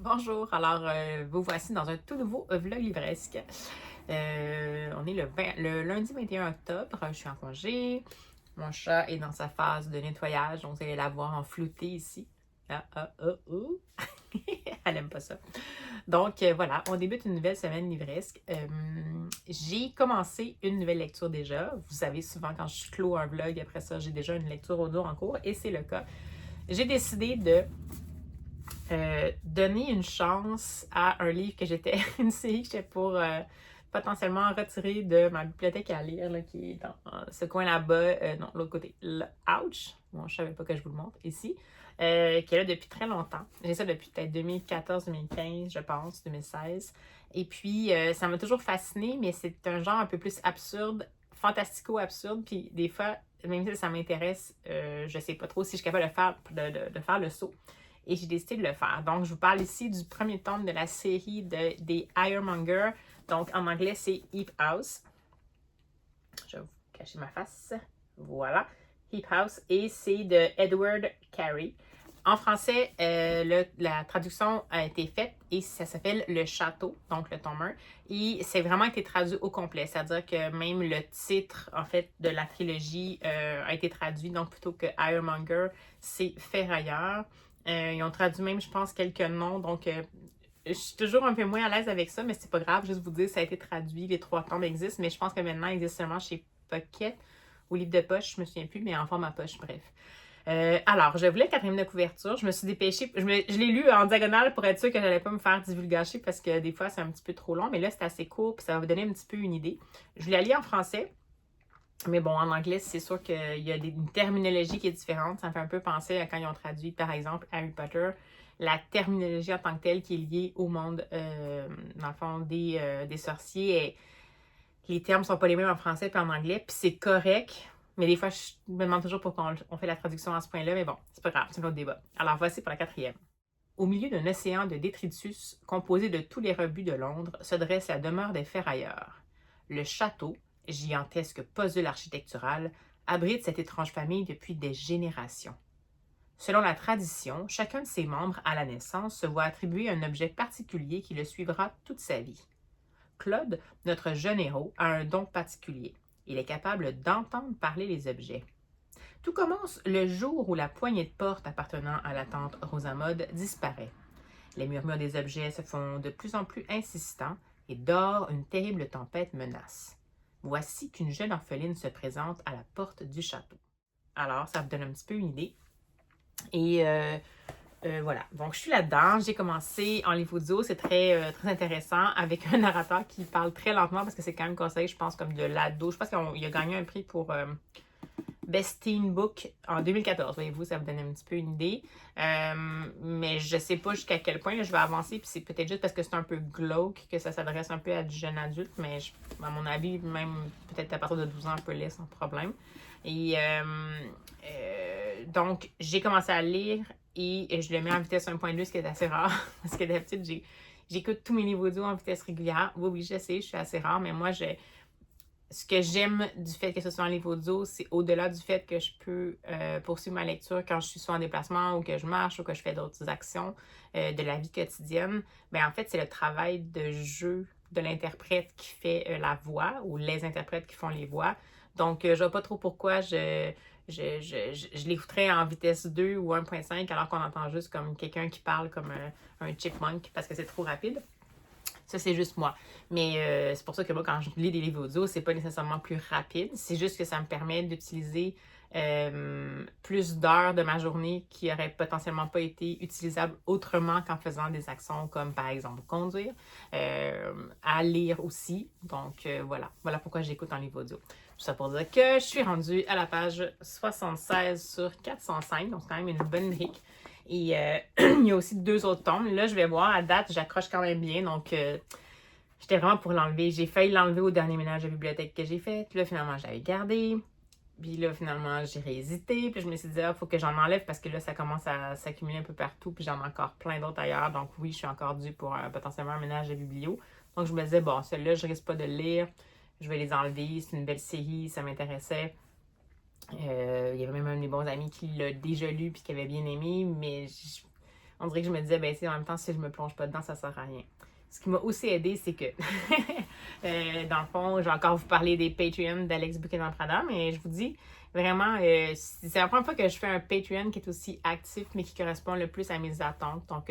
Bonjour, alors vous voici dans un tout nouveau vlog livresque. On est le lundi 21 octobre, je suis en congé, mon chat est dans sa phase de nettoyage, donc vous allez la voir en flouté ici. Elle aime pas ça. Donc voilà, on débute une nouvelle semaine livresque. J'ai commencé une nouvelle lecture déjà. Vous savez, souvent quand je clôt un vlog, après ça, j'ai déjà une lecture audio en cours et c'est le cas. J'ai décidé de donner une chance à un livre que j'étais, une série que j'étais pour potentiellement retirer de ma bibliothèque à lire, là, qui est dans ce coin là-bas, non, l'autre côté. Ouch! Bon, je savais pas que je vous le montre ici. Qui est là depuis très longtemps. J'ai ça depuis peut-être 2014-2015, je pense, 2016. Et puis, ça m'a toujours fasciné, mais c'est un genre un peu plus absurde, fantastico-absurde. Puis des fois, même si ça m'intéresse, je sais pas trop si je suis capable de faire le saut. Et j'ai décidé de le faire. Donc, je vous parle ici du premier tome de la série des Ironmonger. Donc, en anglais, c'est Heap House. Je vais vous cacher ma face. Voilà. Heap House. Et c'est de Edward Carey. En français, la traduction a été faite et ça s'appelle Le Château, donc le tome 1. Et c'est vraiment été traduit au complet. C'est-à-dire que même le titre, en fait, de la trilogie a été traduit. Donc, plutôt que Ironmonger, c'est Ferrailleur. Ils ont traduit même, je pense, quelques noms. Donc, je suis toujours un peu moins à l'aise avec ça, mais c'est pas grave. Juste vous dire, ça a été traduit. Les 3 tomes existent, mais je pense que maintenant, ils existent seulement chez Pocket ou livre de poche, je me souviens plus, mais en format poche, bref. Alors, je voulais 4e de couverture. Je me suis dépêchée. Je l'ai lu en diagonale pour être sûre que j'allais pas me faire divulgacher parce que des fois, c'est un petit peu trop long. Mais là, c'est assez court puis ça va vous donner un petit peu une idée. Je voulais aller en français. Mais bon, en anglais, c'est sûr qu'il y a une terminologie qui est différente. Ça me fait un peu penser à quand ils ont traduit, par exemple, Harry Potter. La terminologie en tant que telle qui est liée au monde, dans le fond, des sorciers. Et les termes sont pas les mêmes en français et en anglais. Puis c'est correct. Mais des fois, je me demande toujours pourquoi on fait la traduction à ce point-là. Mais bon, c'est pas grave, c'est un autre débat. Alors voici pour la 4e. Au milieu d'un océan de détritus composé de tous les rebuts de Londres se dresse la demeure des ferrailleurs. Le château, gigantesque puzzle architectural, abrite cette étrange famille depuis des générations. Selon la tradition, chacun de ses membres à la naissance se voit attribuer un objet particulier qui le suivra toute sa vie. Claude, notre jeune héros, a un don particulier. Il est capable d'entendre parler les objets. Tout commence le jour où la poignée de porte appartenant à la tante Rosamode disparaît. Les murmures des objets se font de plus en plus insistants et dehors une terrible tempête menace. Voici qu'une jeune orpheline se présente à la porte du château. Alors, ça vous donne un petit peu une idée. Et voilà, donc je suis là-dedans. J'ai commencé en livre audio, c'est très, très intéressant avec un narrateur qui parle très lentement parce que c'est quand même conseillé, je pense, comme de l'ado. Je pense qu'il a gagné un prix pour Best Teen Book en 2014. Voyez-vous, ça vous donne un petit peu une idée. Mais je sais pas jusqu'à quel point là, je vais avancer. Puis c'est peut-être juste parce que c'est un peu glauque que ça s'adresse un peu à du jeune adulte. Mais à mon avis, même peut-être à partir de 12 ans, on peut lire sans problème. Et donc, j'ai commencé à lire et je le mets en vitesse 1.2, ce qui est assez rare. Parce que d'habitude, j'écoute tous mes livres audio en vitesse régulière. Oui, oui, je sais, je suis assez rare, mais moi, ce que j'aime du fait que ce soit en livre audio, c'est au-delà du fait que je peux poursuivre ma lecture quand je suis soit en déplacement ou que je marche ou que je fais d'autres actions de la vie quotidienne. En fait, c'est le travail de jeu de l'interprète qui fait la voix ou les interprètes qui font les voix. Donc, je ne vois pas trop pourquoi je l'écouterais en vitesse 2 ou 1.5 alors qu'on entend juste comme quelqu'un qui parle comme un chipmunk parce que c'est trop rapide. Ça, c'est juste moi. Mais c'est pour ça que moi, quand je lis des livres audio, c'est pas nécessairement plus rapide. C'est juste que ça me permet d'utiliser plus d'heures de ma journée qui n'auraient potentiellement pas été utilisables autrement qu'en faisant des actions comme, par exemple, conduire, à lire aussi. Donc, voilà. Voilà pourquoi j'écoute en livre audio. Tout ça pour dire que je suis rendue à la page 76 sur 405. Donc, c'est quand même une bonne brique. Et il y a aussi 2 autres tomes. Là, je vais voir. À date, j'accroche quand même bien. Donc, j'étais vraiment pour l'enlever. J'ai failli l'enlever au dernier ménage de bibliothèque que j'ai fait. Là, finalement, je l'avais gardé. Puis là, finalement, j'ai réhésité. Puis je me suis dit, il faut que j'en enlève parce que là, ça commence à s'accumuler un peu partout. Puis j'en ai encore plein d'autres ailleurs. Donc oui, je suis encore due pour potentiellement un ménage de biblio. Donc je me disais, bon, celle-là, je risque pas de le lire. Je vais les enlever. C'est une belle série. Ça m'intéressait. Il y avait même un de mes bons amis qui l'a déjà lu puis qui avait bien aimé. Mais on dirait que je me disais, ben, tu sais, en même temps, si je me plonge pas dedans, ça sert à rien. Ce qui m'a aussi aidé, c'est que, dans le fond, je vais encore vous parler des Patreons d'Alex Buchanan-Prada, mais je vous dis, vraiment, c'est la première fois que je fais un Patreon qui est aussi actif, mais qui correspond le plus à mes attentes. Donc,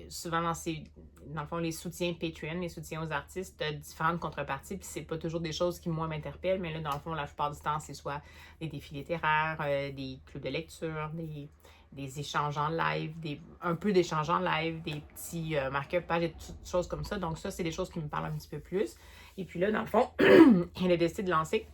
souvent, dans le fond, les soutiens Patreon, les soutiens aux artistes, différentes contreparties, puis c'est pas toujours des choses qui, moi, m'interpellent, mais là, dans le fond, la plupart du temps, c'est soit des défis littéraires, des clubs de lecture, des échanges en live, un peu d'échanges en live, des petits marqueurs pages et toutes choses comme ça. Donc ça, c'est des choses qui me parlent un petit peu plus. Et puis là, dans le fond, il a décidé de lancer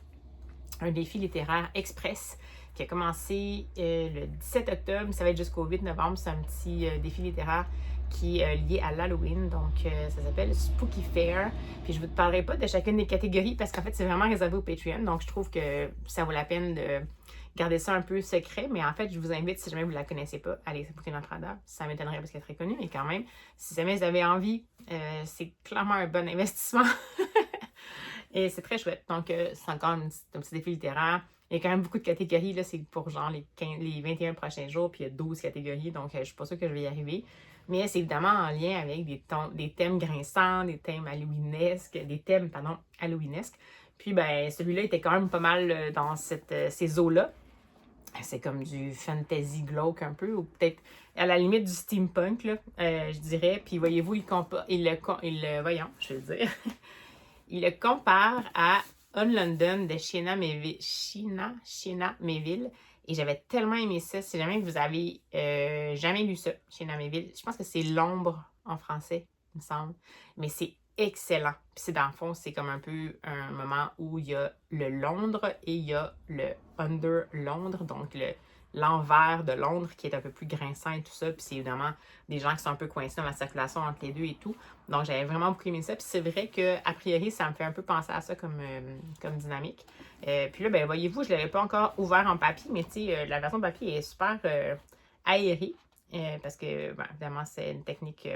un défi littéraire express qui a commencé le 17 octobre. Ça va être jusqu'au 8 novembre. C'est un petit défi littéraire qui est lié à l'Halloween. Donc, ça s'appelle Spooky Fair. Puis, je ne vous parlerai pas de chacune des catégories parce qu'en fait, c'est vraiment réservé au Patreon. Donc, je trouve que ça vaut la peine de garder ça un peu secret. Mais en fait, je vous invite, si jamais vous ne la connaissez pas, à aller s'abonner à Prada. Ça m'étonnerait parce qu'elle est très connue. Mais quand même, si jamais vous avez envie, c'est clairement un bon investissement. Et c'est très chouette. Donc, c'est encore un petit défi littéraire. Il y a quand même beaucoup de catégories. Là, c'est pour genre les 21 prochains jours, puis il y a 12 catégories. Donc, je ne suis pas sûre que je vais y arriver. Mais c'est évidemment en lien avec des thèmes grinçants, des thèmes halloweenesques, halloweenesques. Puis, ben, celui-là était quand même pas mal dans ces eaux-là. C'est comme du fantasy glauque un peu, ou peut-être à la limite du steampunk, là, je dirais. Puis, voyez-vous, voyons, je vais le dire. Il le compare à On London de Shiena Mayville. Et j'avais tellement aimé ça. Si jamais vous avez jamais lu ça, Shiena Mayville, je pense que c'est L'ombre en français, il me semble. Mais c'est excellent. Puis c'est dans le fond, c'est comme un peu un moment où il y a le Londres et il y a le Under Londres, donc l'envers de Londres qui est un peu plus grinçant et tout ça. Puis c'est évidemment des gens qui sont un peu coincés dans la circulation entre les deux et tout. Donc j'avais vraiment beaucoup aimé ça. Puis c'est vrai qu'a priori, ça me fait un peu penser à ça comme dynamique. Puis là, ben voyez-vous, je ne l'avais pas encore ouvert en papier, mais tu sais, la version papier est super aérée. Parce que, ben, évidemment, c'est une technique.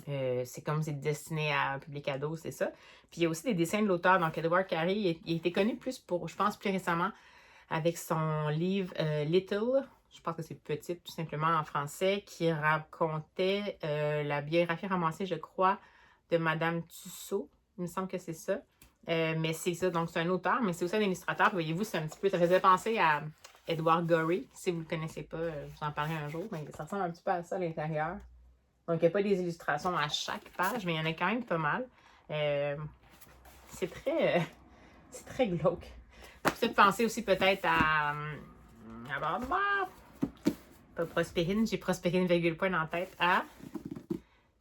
C'est comme c'est destiné à un public ado, c'est ça. Puis il y a aussi des dessins de l'auteur. Donc Edward Carey, il était connu plus pour, je pense, plus récemment, avec son livre Little, je pense que c'est Petite tout simplement en français, qui racontait la biographie romancée, je crois, de Madame Tussaud. Il me semble que c'est ça. Mais c'est ça, donc c'est un auteur, mais c'est aussi un illustrateur. Voyez-vous, c'est un petit peu, ça faisait penser à Edward Gorey. Si vous ne le connaissez pas, je vous en parlerai un jour, mais ça ressemble un petit peu à ça à l'intérieur. Donc, il n'y a pas des illustrations à chaque page, mais il y en a quand même pas mal. C'est très glauque. Peut-être penser aussi peut-être à pas Prospérine, j'ai Prospérine virgule point en tête, à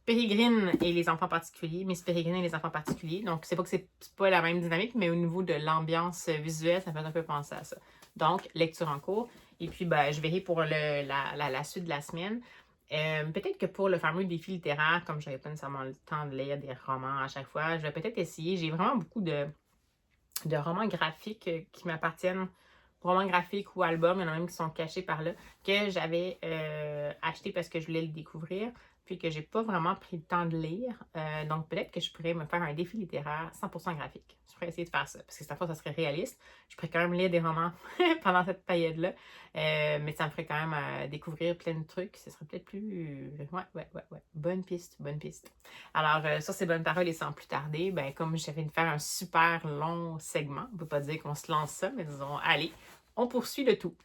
Pérégrine et les enfants particuliers, Miss Pérégrine et les enfants particuliers. Donc, c'est pas que c'est pas la même dynamique, mais au niveau de l'ambiance visuelle, ça fait un peu penser à ça. Donc, lecture en cours. Et puis, ben, je verrai pour la suite de la semaine. Peut-être que pour le fameux défi littéraire, comme je n'avais pas nécessairement le temps de lire des romans à chaque fois, je vais peut-être essayer. J'ai vraiment beaucoup de romans graphiques qui m'appartiennent, romans graphiques ou albums, il y en a même qui sont cachés par là, que j'avais acheté parce que je voulais le découvrir, puis que j'ai pas vraiment pris le temps de lire. Donc peut-être que je pourrais me faire un défi littéraire 100% graphique. Je pourrais essayer de faire ça, parce que cette fois, ça serait réaliste. Je pourrais quand même lire des romans pendant cette période-là, mais ça me ferait quand même découvrir plein de trucs. Ce serait peut-être plus... Ouais. Bonne piste. Alors, sur ces bonnes paroles et sans plus tarder, ben, comme j'avais de faire un super long segment, on ne peut pas dire qu'on se lance ça, mais disons, allez, on poursuit le tout.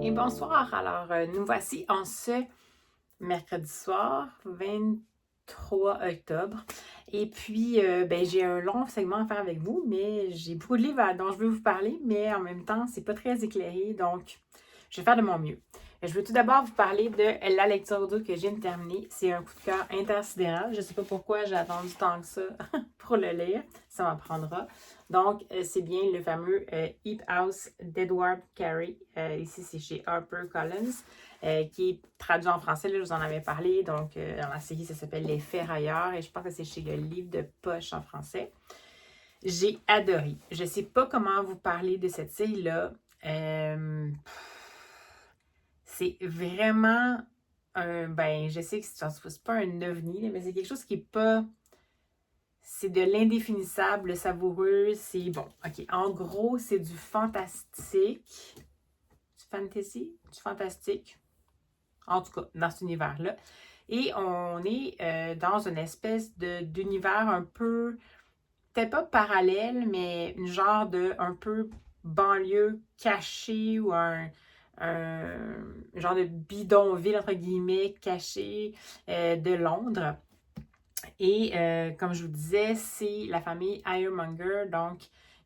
Et bonsoir, alors nous voici en ce mercredi soir, 23 3 octobre. Et puis, ben, j'ai un long segment à faire avec vous, mais j'ai beaucoup de livres dont je veux vous parler, mais en même temps, c'est pas très éclairé, donc je vais faire de mon mieux. Je veux tout d'abord vous parler de la lecture audio que je viens de terminer. C'est un coup de cœur intersidéral. Je ne sais pas pourquoi j'ai attendu tant que ça pour le lire. Ça m'apprendra. Donc, c'est bien le fameux Heap House d'Edward Carey. Ici, c'est chez HarperCollins, qui est traduit en français. Là, je vous en avais parlé. Donc, dans la série, ça s'appelle Les Ferrailleurs. Et je pense que c'est chez le livre de poche en français. J'ai adoré. Je ne sais pas comment vous parler de cette série-là. C'est vraiment ben, je sais que c'est pas un ovni, mais c'est quelque chose qui est pas. C'est de l'indéfinissable, le savoureux. C'est bon. OK. En gros, c'est du fantastique. Du fantasy? Du fantastique. En tout cas, dans cet univers-là. Et on est dans une espèce d'univers un peu, peut-être pas parallèle, mais une genre de un peu banlieue cachée ou un genre de bidonville, entre guillemets, caché de Londres. Et comme je vous disais, c'est la famille Ironmonger, donc,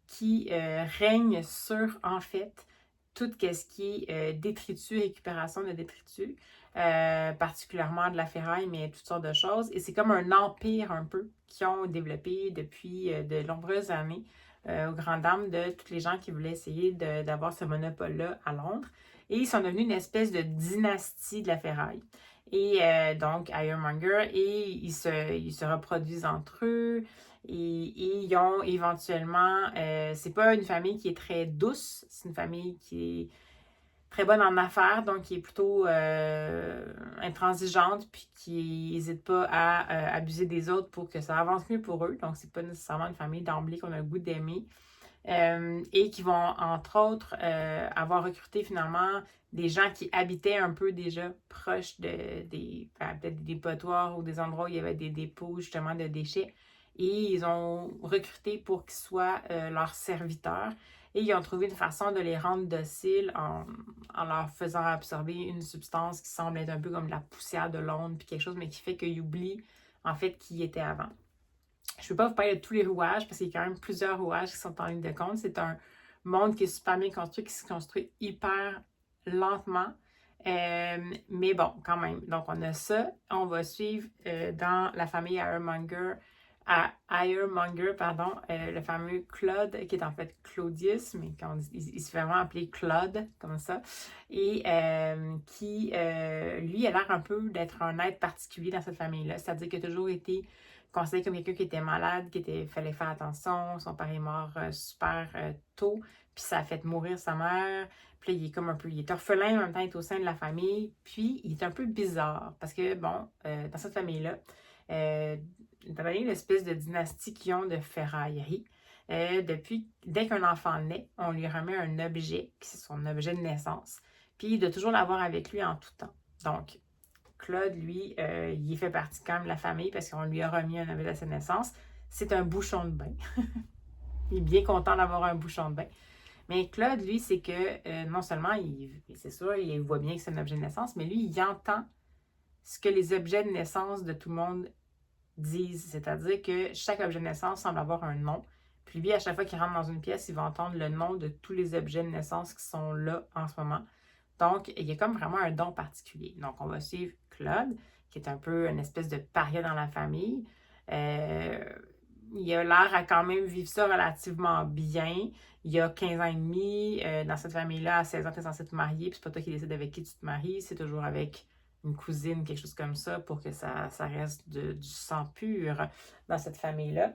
qui règne sur, en fait, tout ce qui est détritus, récupération de détritus, particulièrement de la ferraille, mais toutes sortes de choses. Et c'est comme un empire un peu qu'ils ont développé depuis de nombreuses années aux grandes dames de tous les gens qui voulaient essayer d'avoir ce monopole-là à Londres. Et ils sont devenus une espèce de dynastie de la ferraille. Et donc, Ironmonger, et ils se reproduisent entre eux. Et ils ont éventuellement, c'est pas une famille qui est très douce, c'est une famille qui est très bonne en affaires, donc qui est plutôt intransigeante, puis qui n'hésite pas à abuser des autres pour que ça avance mieux pour eux. Donc, c'est pas nécessairement une famille d'emblée qu'on a le goût d'aimer. Et qui vont, entre autres, avoir recruté finalement des gens qui habitaient un peu déjà proches peut-être des dépotoirs ou des endroits où il y avait des dépôts justement de déchets. Et ils ont recruté pour qu'ils soient leurs serviteurs. Et ils ont trouvé une façon de les rendre dociles en leur faisant absorber une substance qui semble être un peu comme de la poussière de Londres, puis quelque chose, mais qui fait qu'ils oublient en fait qui ils étaient avant. Je ne peux pas vous parler de tous les rouages parce qu'il y a quand même plusieurs rouages qui sont en ligne de compte. C'est un monde qui est super bien construit, qui se construit hyper lentement. Mais bon, quand même. Donc, on a ça. On va suivre dans la famille Ironmonger, le fameux Claude, qui est en fait Claudius, mais il se fait vraiment appeler Claude, comme ça. Et qui, lui, a l'air un peu d'être un être particulier dans cette famille-là. C'est-à-dire qu'il a toujours été considéré comme quelqu'un qui était malade, fallait faire attention. Son père est mort super tôt, puis ça a fait mourir sa mère. Puis là, il est comme un peu, il est orphelin, en même temps, il est au sein de la famille. Puis, il est un peu bizarre, parce que, bon, dans cette famille-là, étant donné l'espèce de dynastie qu'ils ont de ferraillerie, dès qu'un enfant naît, on lui remet un objet, qui c'est son objet de naissance, puis il doit toujours l'avoir avec lui en tout temps. Donc, Claude, lui, il fait partie quand même de la famille parce qu'on lui a remis un objet à sa naissance. C'est un bouchon de bain. Il est bien content d'avoir un bouchon de bain. Mais Claude, lui, c'est que non seulement, c'est sûr, il voit bien que c'est un objet de naissance, mais lui, il entend ce que les objets de naissance de tout le monde disent. C'est-à-dire que chaque objet de naissance semble avoir un nom. Puis lui, à chaque fois qu'il rentre dans une pièce, il va entendre le nom de tous les objets de naissance qui sont là en ce moment. Donc, il y a comme vraiment un don particulier. Donc, on va suivre Claude, qui est un peu une espèce de paria dans la famille. Il a l'air à quand même vivre ça relativement bien. Il a 15 ans et demi. Dans cette famille-là, à 16 ans, tu es censé te marier. Puis c'est pas toi qui décides avec qui tu te maries. C'est toujours avec une cousine, quelque chose comme ça, pour que ça reste du sang pur dans cette famille-là.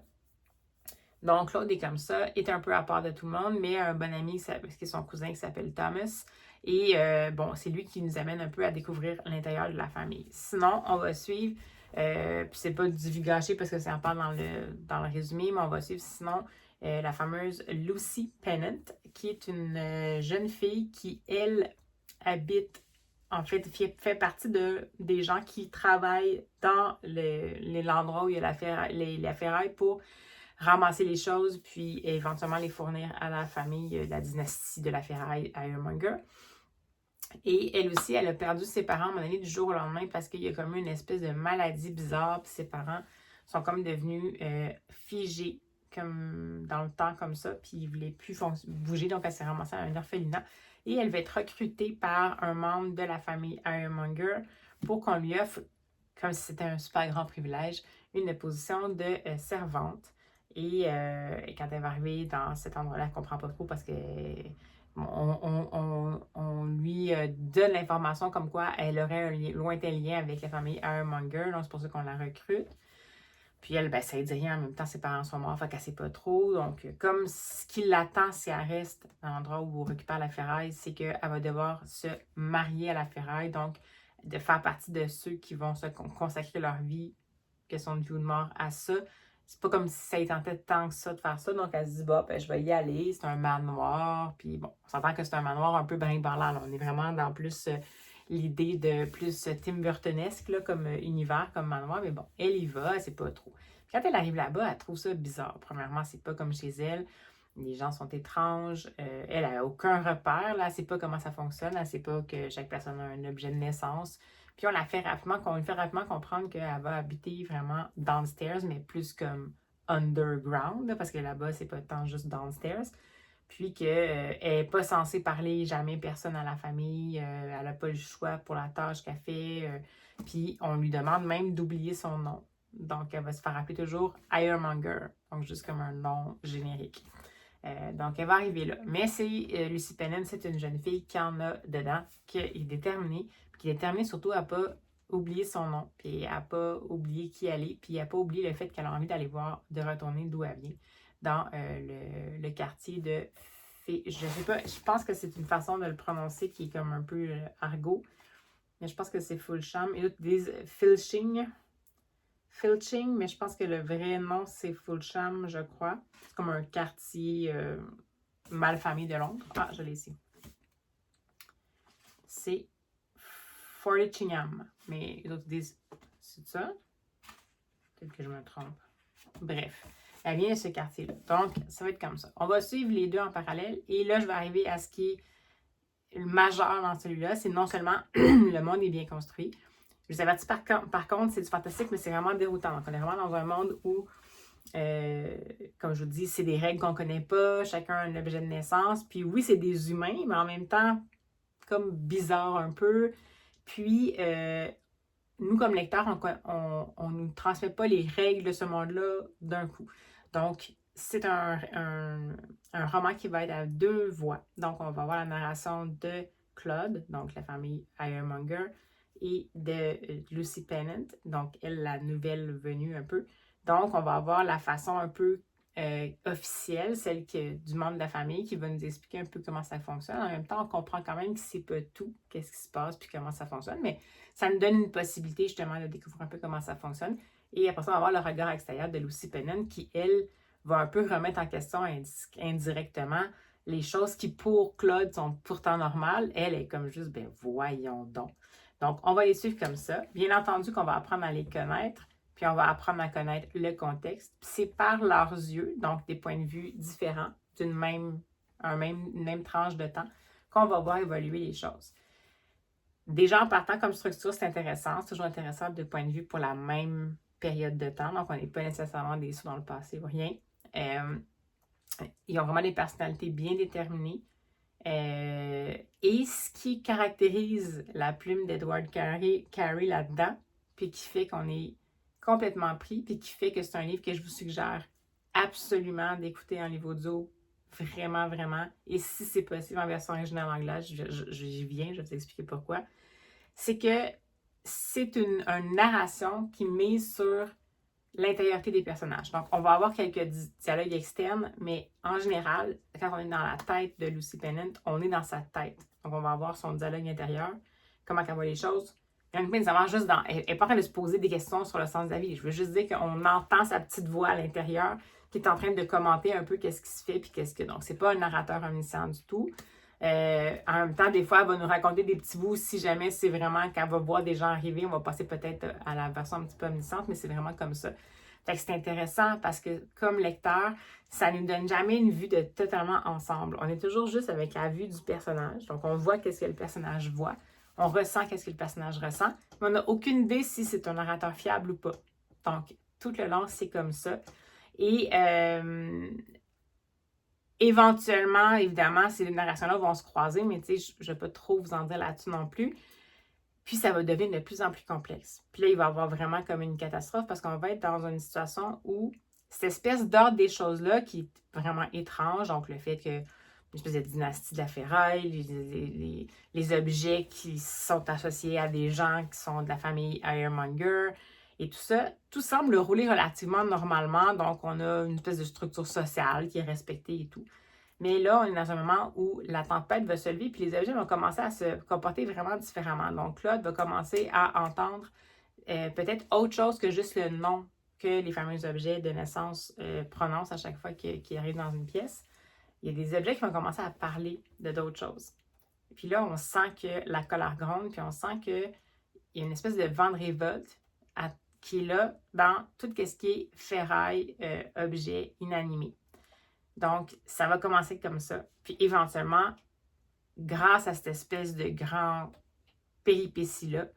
Donc, Claude est comme ça, est un peu à part de tout le monde, mais un bon ami, qui est son cousin, qui s'appelle Thomas. Et bon, c'est lui qui nous amène un peu à découvrir l'intérieur de la famille. Sinon, on va suivre, puis c'est pas du gâché parce que c'est en parle dans le résumé, mais on va suivre sinon la fameuse Lucy Pennant, qui est une jeune fille qui, elle, habite, en fait, fait partie des gens qui travaillent dans l'endroit où il y a la ferraille pour ramasser les choses, puis éventuellement les fournir à la famille, la dynastie de la ferraille Ironmonger. Et elle aussi, elle a perdu ses parents à un moment donné du jour au lendemain parce qu'il y a comme une espèce de maladie bizarre, puis ses parents sont comme devenus figés comme dans le temps comme ça, puis ils ne voulaient plus bouger, donc elle s'est ramassée à un orphelinat. Et elle va être recrutée par un membre de la famille Ironmonger pour qu'on lui offre, comme si c'était un super grand privilège, une position de servante. Et quand elle va arriver dans cet endroit-là, elle ne comprend pas trop parce que on lui donne l'information comme quoi elle aurait un lointain lien avec la famille Ironmonger, donc c'est pour ça qu'on la recrute. Puis elle, ben, ça ne dit rien, en même temps, ses parents sont morts, fait qu'elle ne sait pas trop. Donc, comme ce qui l'attend si elle reste dans l'endroit où on récupère la ferraille, c'est qu'elle va devoir se marier à la ferraille, donc de faire partie de ceux qui vont se consacrer leur vie, question de vie ou de mort, à ça. C'est pas comme si ça y tentait tant que ça de faire ça, donc elle se dit, bah, ben, je vais y aller, c'est un manoir, puis bon, on s'entend que c'est un manoir un peu brinque-ballant, on est vraiment dans plus l'idée de plus Tim Burtonesque là, comme univers, comme manoir, mais bon, elle y va, elle sait pas trop. Quand elle arrive là-bas, elle trouve ça bizarre. Premièrement, c'est pas comme chez elle. Les gens sont étranges. Elle n'a aucun repère. Là. Elle ne sait pas comment ça fonctionne. Elle ne sait pas que chaque personne a un objet de naissance. Puis on lui fait rapidement comprendre qu'elle va habiter vraiment downstairs, mais plus comme underground, là, parce que là-bas, c'est pas tant juste downstairs. Puis qu'elle n'est pas censée parler jamais personne à la famille. Elle n'a pas le choix pour la tâche qu'elle fait. Puis on lui demande même d'oublier son nom. Donc, elle va se faire appeler toujours Ironmonger. Donc, juste comme un nom générique. Donc, elle va arriver là. Mais c'est Lucy Pennant, c'est une jeune fille qui en a dedans, qui est déterminée. Puis qui est déterminée surtout à ne pas oublier son nom. Puis à ne pas oublier qui elle est. Puis à ne pas oublier le fait qu'elle a envie d'aller voir, de retourner d'où elle vient. Dans le quartier de je sais pas, je pense que c'est une façon de le prononcer qui est comme un peu argot, mais je pense que c'est Fulsham. Et d'autres disent Filching, mais je pense que le vrai nom c'est Fulsham, je crois. C'est comme un quartier malfamé de Londres. Ah, je l'ai ici. C'est Fortingham, mais les autres disent, c'est ça? Peut-être que je me trompe. Bref. Elle vient de ce quartier-là. Donc, ça va être comme ça. On va suivre les deux en parallèle. Et là, je vais arriver à ce qui est le majeur dans celui-là. C'est non seulement le monde est bien construit. Je vous avertis par contre, c'est du fantastique, mais c'est vraiment déroutant. Donc, on est vraiment dans un monde où, comme je vous dis, c'est des règles qu'on ne connaît pas. Chacun a un objet de naissance. Puis oui, c'est des humains, mais en même temps, comme bizarre un peu. Puis, nous, comme lecteurs, on ne nous transmet pas les règles de ce monde-là d'un coup. Donc, c'est un roman qui va être à deux voix. Donc, on va avoir la narration de Claude, donc la famille Ironmonger, et de Lucy Pennant, donc elle, la nouvelle venue un peu. Donc, on va avoir la façon un peu officielle, celle du membre de la famille qui va nous expliquer un peu comment ça fonctionne. En même temps, on comprend quand même que c'est pas tout, qu'est-ce qui se passe puis comment ça fonctionne, mais ça nous donne une possibilité justement de découvrir un peu comment ça fonctionne. Et après ça, on va avoir le regard extérieur de Lucy Pennant qui, elle, va un peu remettre en question indirectement les choses qui, pour Claude, sont pourtant normales. Elle est comme juste, ben voyons donc. Donc, on va les suivre comme ça. Bien entendu qu'on va apprendre à les connaître, puis on va apprendre à connaître le contexte. Puis c'est par leurs yeux, donc des points de vue différents d'une même tranche de temps, qu'on va voir évoluer les choses. Déjà, en partant comme structure, c'est intéressant. C'est toujours intéressant de point de vue pour la même période de temps. Donc, on n'est pas nécessairement des sauts dans le passé ou rien. Ils ont vraiment des personnalités bien déterminées. Et ce qui caractérise la plume d'Edward Carey là-dedans, puis qui fait qu'on est complètement pris, puis qui fait que c'est un livre que je vous suggère absolument d'écouter en livre audio, vraiment, vraiment. Et si c'est possible en version originale anglaise, j'y viens, je vais vous expliquer pourquoi. C'est que c'est une narration qui mise sur l'intériorité des personnages. Donc, on va avoir quelques dialogues externes, mais en général, quand on est dans la tête de Lucy Pennant, on est dans sa tête. Donc, on va avoir son dialogue intérieur, comment elle voit les choses. Elle n'est pas en train de se poser des questions sur le sens de la vie. Je veux juste dire qu'on entend sa petite voix à l'intérieur qui est en train de commenter un peu qu'est-ce qui se fait puis qu'est-ce que... Donc, c'est pas un narrateur omniscient du tout. En même temps, des fois, elle va nous raconter des petits bouts si jamais c'est vraiment qu'elle va voir des gens arriver. On va passer peut-être à la version un petit peu omnisciente, mais c'est vraiment comme ça. Fait que c'est intéressant parce que comme lecteur, ça ne nous donne jamais une vue de totalement ensemble. On est toujours juste avec la vue du personnage. Donc, on voit qu'est-ce que le personnage voit. On ressent qu'est-ce que le personnage ressent. Mais on n'a aucune idée si c'est un narrateur fiable ou pas. Donc, tout le long, c'est comme ça. Et éventuellement, évidemment, ces narrations-là vont se croiser, mais tu sais, je ne vais pas trop vous en dire là-dessus non plus. Puis ça va devenir de plus en plus complexe. Puis là, il va y avoir vraiment comme une catastrophe parce qu'on va être dans une situation où cette espèce d'ordre des choses-là qui est vraiment étrange, donc le fait que une espèce de dynastie de la ferraille, les objets qui sont associés à des gens qui sont de la famille Ironmonger et tout ça, tout semble rouler relativement normalement, donc on a une espèce de structure sociale qui est respectée et tout. Mais là, on est dans un moment où la tempête va se lever puis les objets vont commencer à se comporter vraiment différemment. Donc, Claude va commencer à entendre peut-être autre chose que juste le nom que les fameux objets de naissance prononcent à chaque fois qu'ils arrivent dans une pièce. Il y a des objets qui vont commencer à parler de d'autres choses. Puis là, on sent que la colère gronde, puis on sent qu'il y a une espèce de vent de révolte qui est là dans tout ce qui est ferraille, objets inanimés. Donc, ça va commencer comme ça. Puis éventuellement, grâce à cette espèce de grand péripétie-là,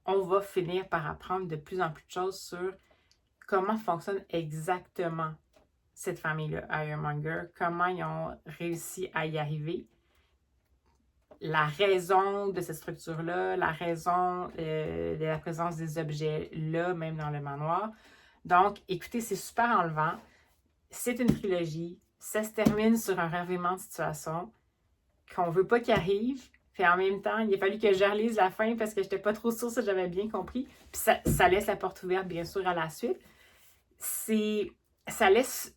on va finir par apprendre de plus en plus de choses sur comment fonctionne exactement cette famille-là, Ironmonger, comment ils ont réussi à y arriver, la raison de cette structure-là, la raison de la présence des objets-là, même dans le manoir. Donc, écoutez, c'est super enlevant. C'est une trilogie. Ça se termine sur un revirement de situation qu'on veut pas qu'il arrive. Puis en même temps, il a fallu que je relise la fin parce que j'étais pas trop sûre si j'avais bien compris. Puis ça laisse la porte ouverte, bien sûr, à la suite. Ça laisse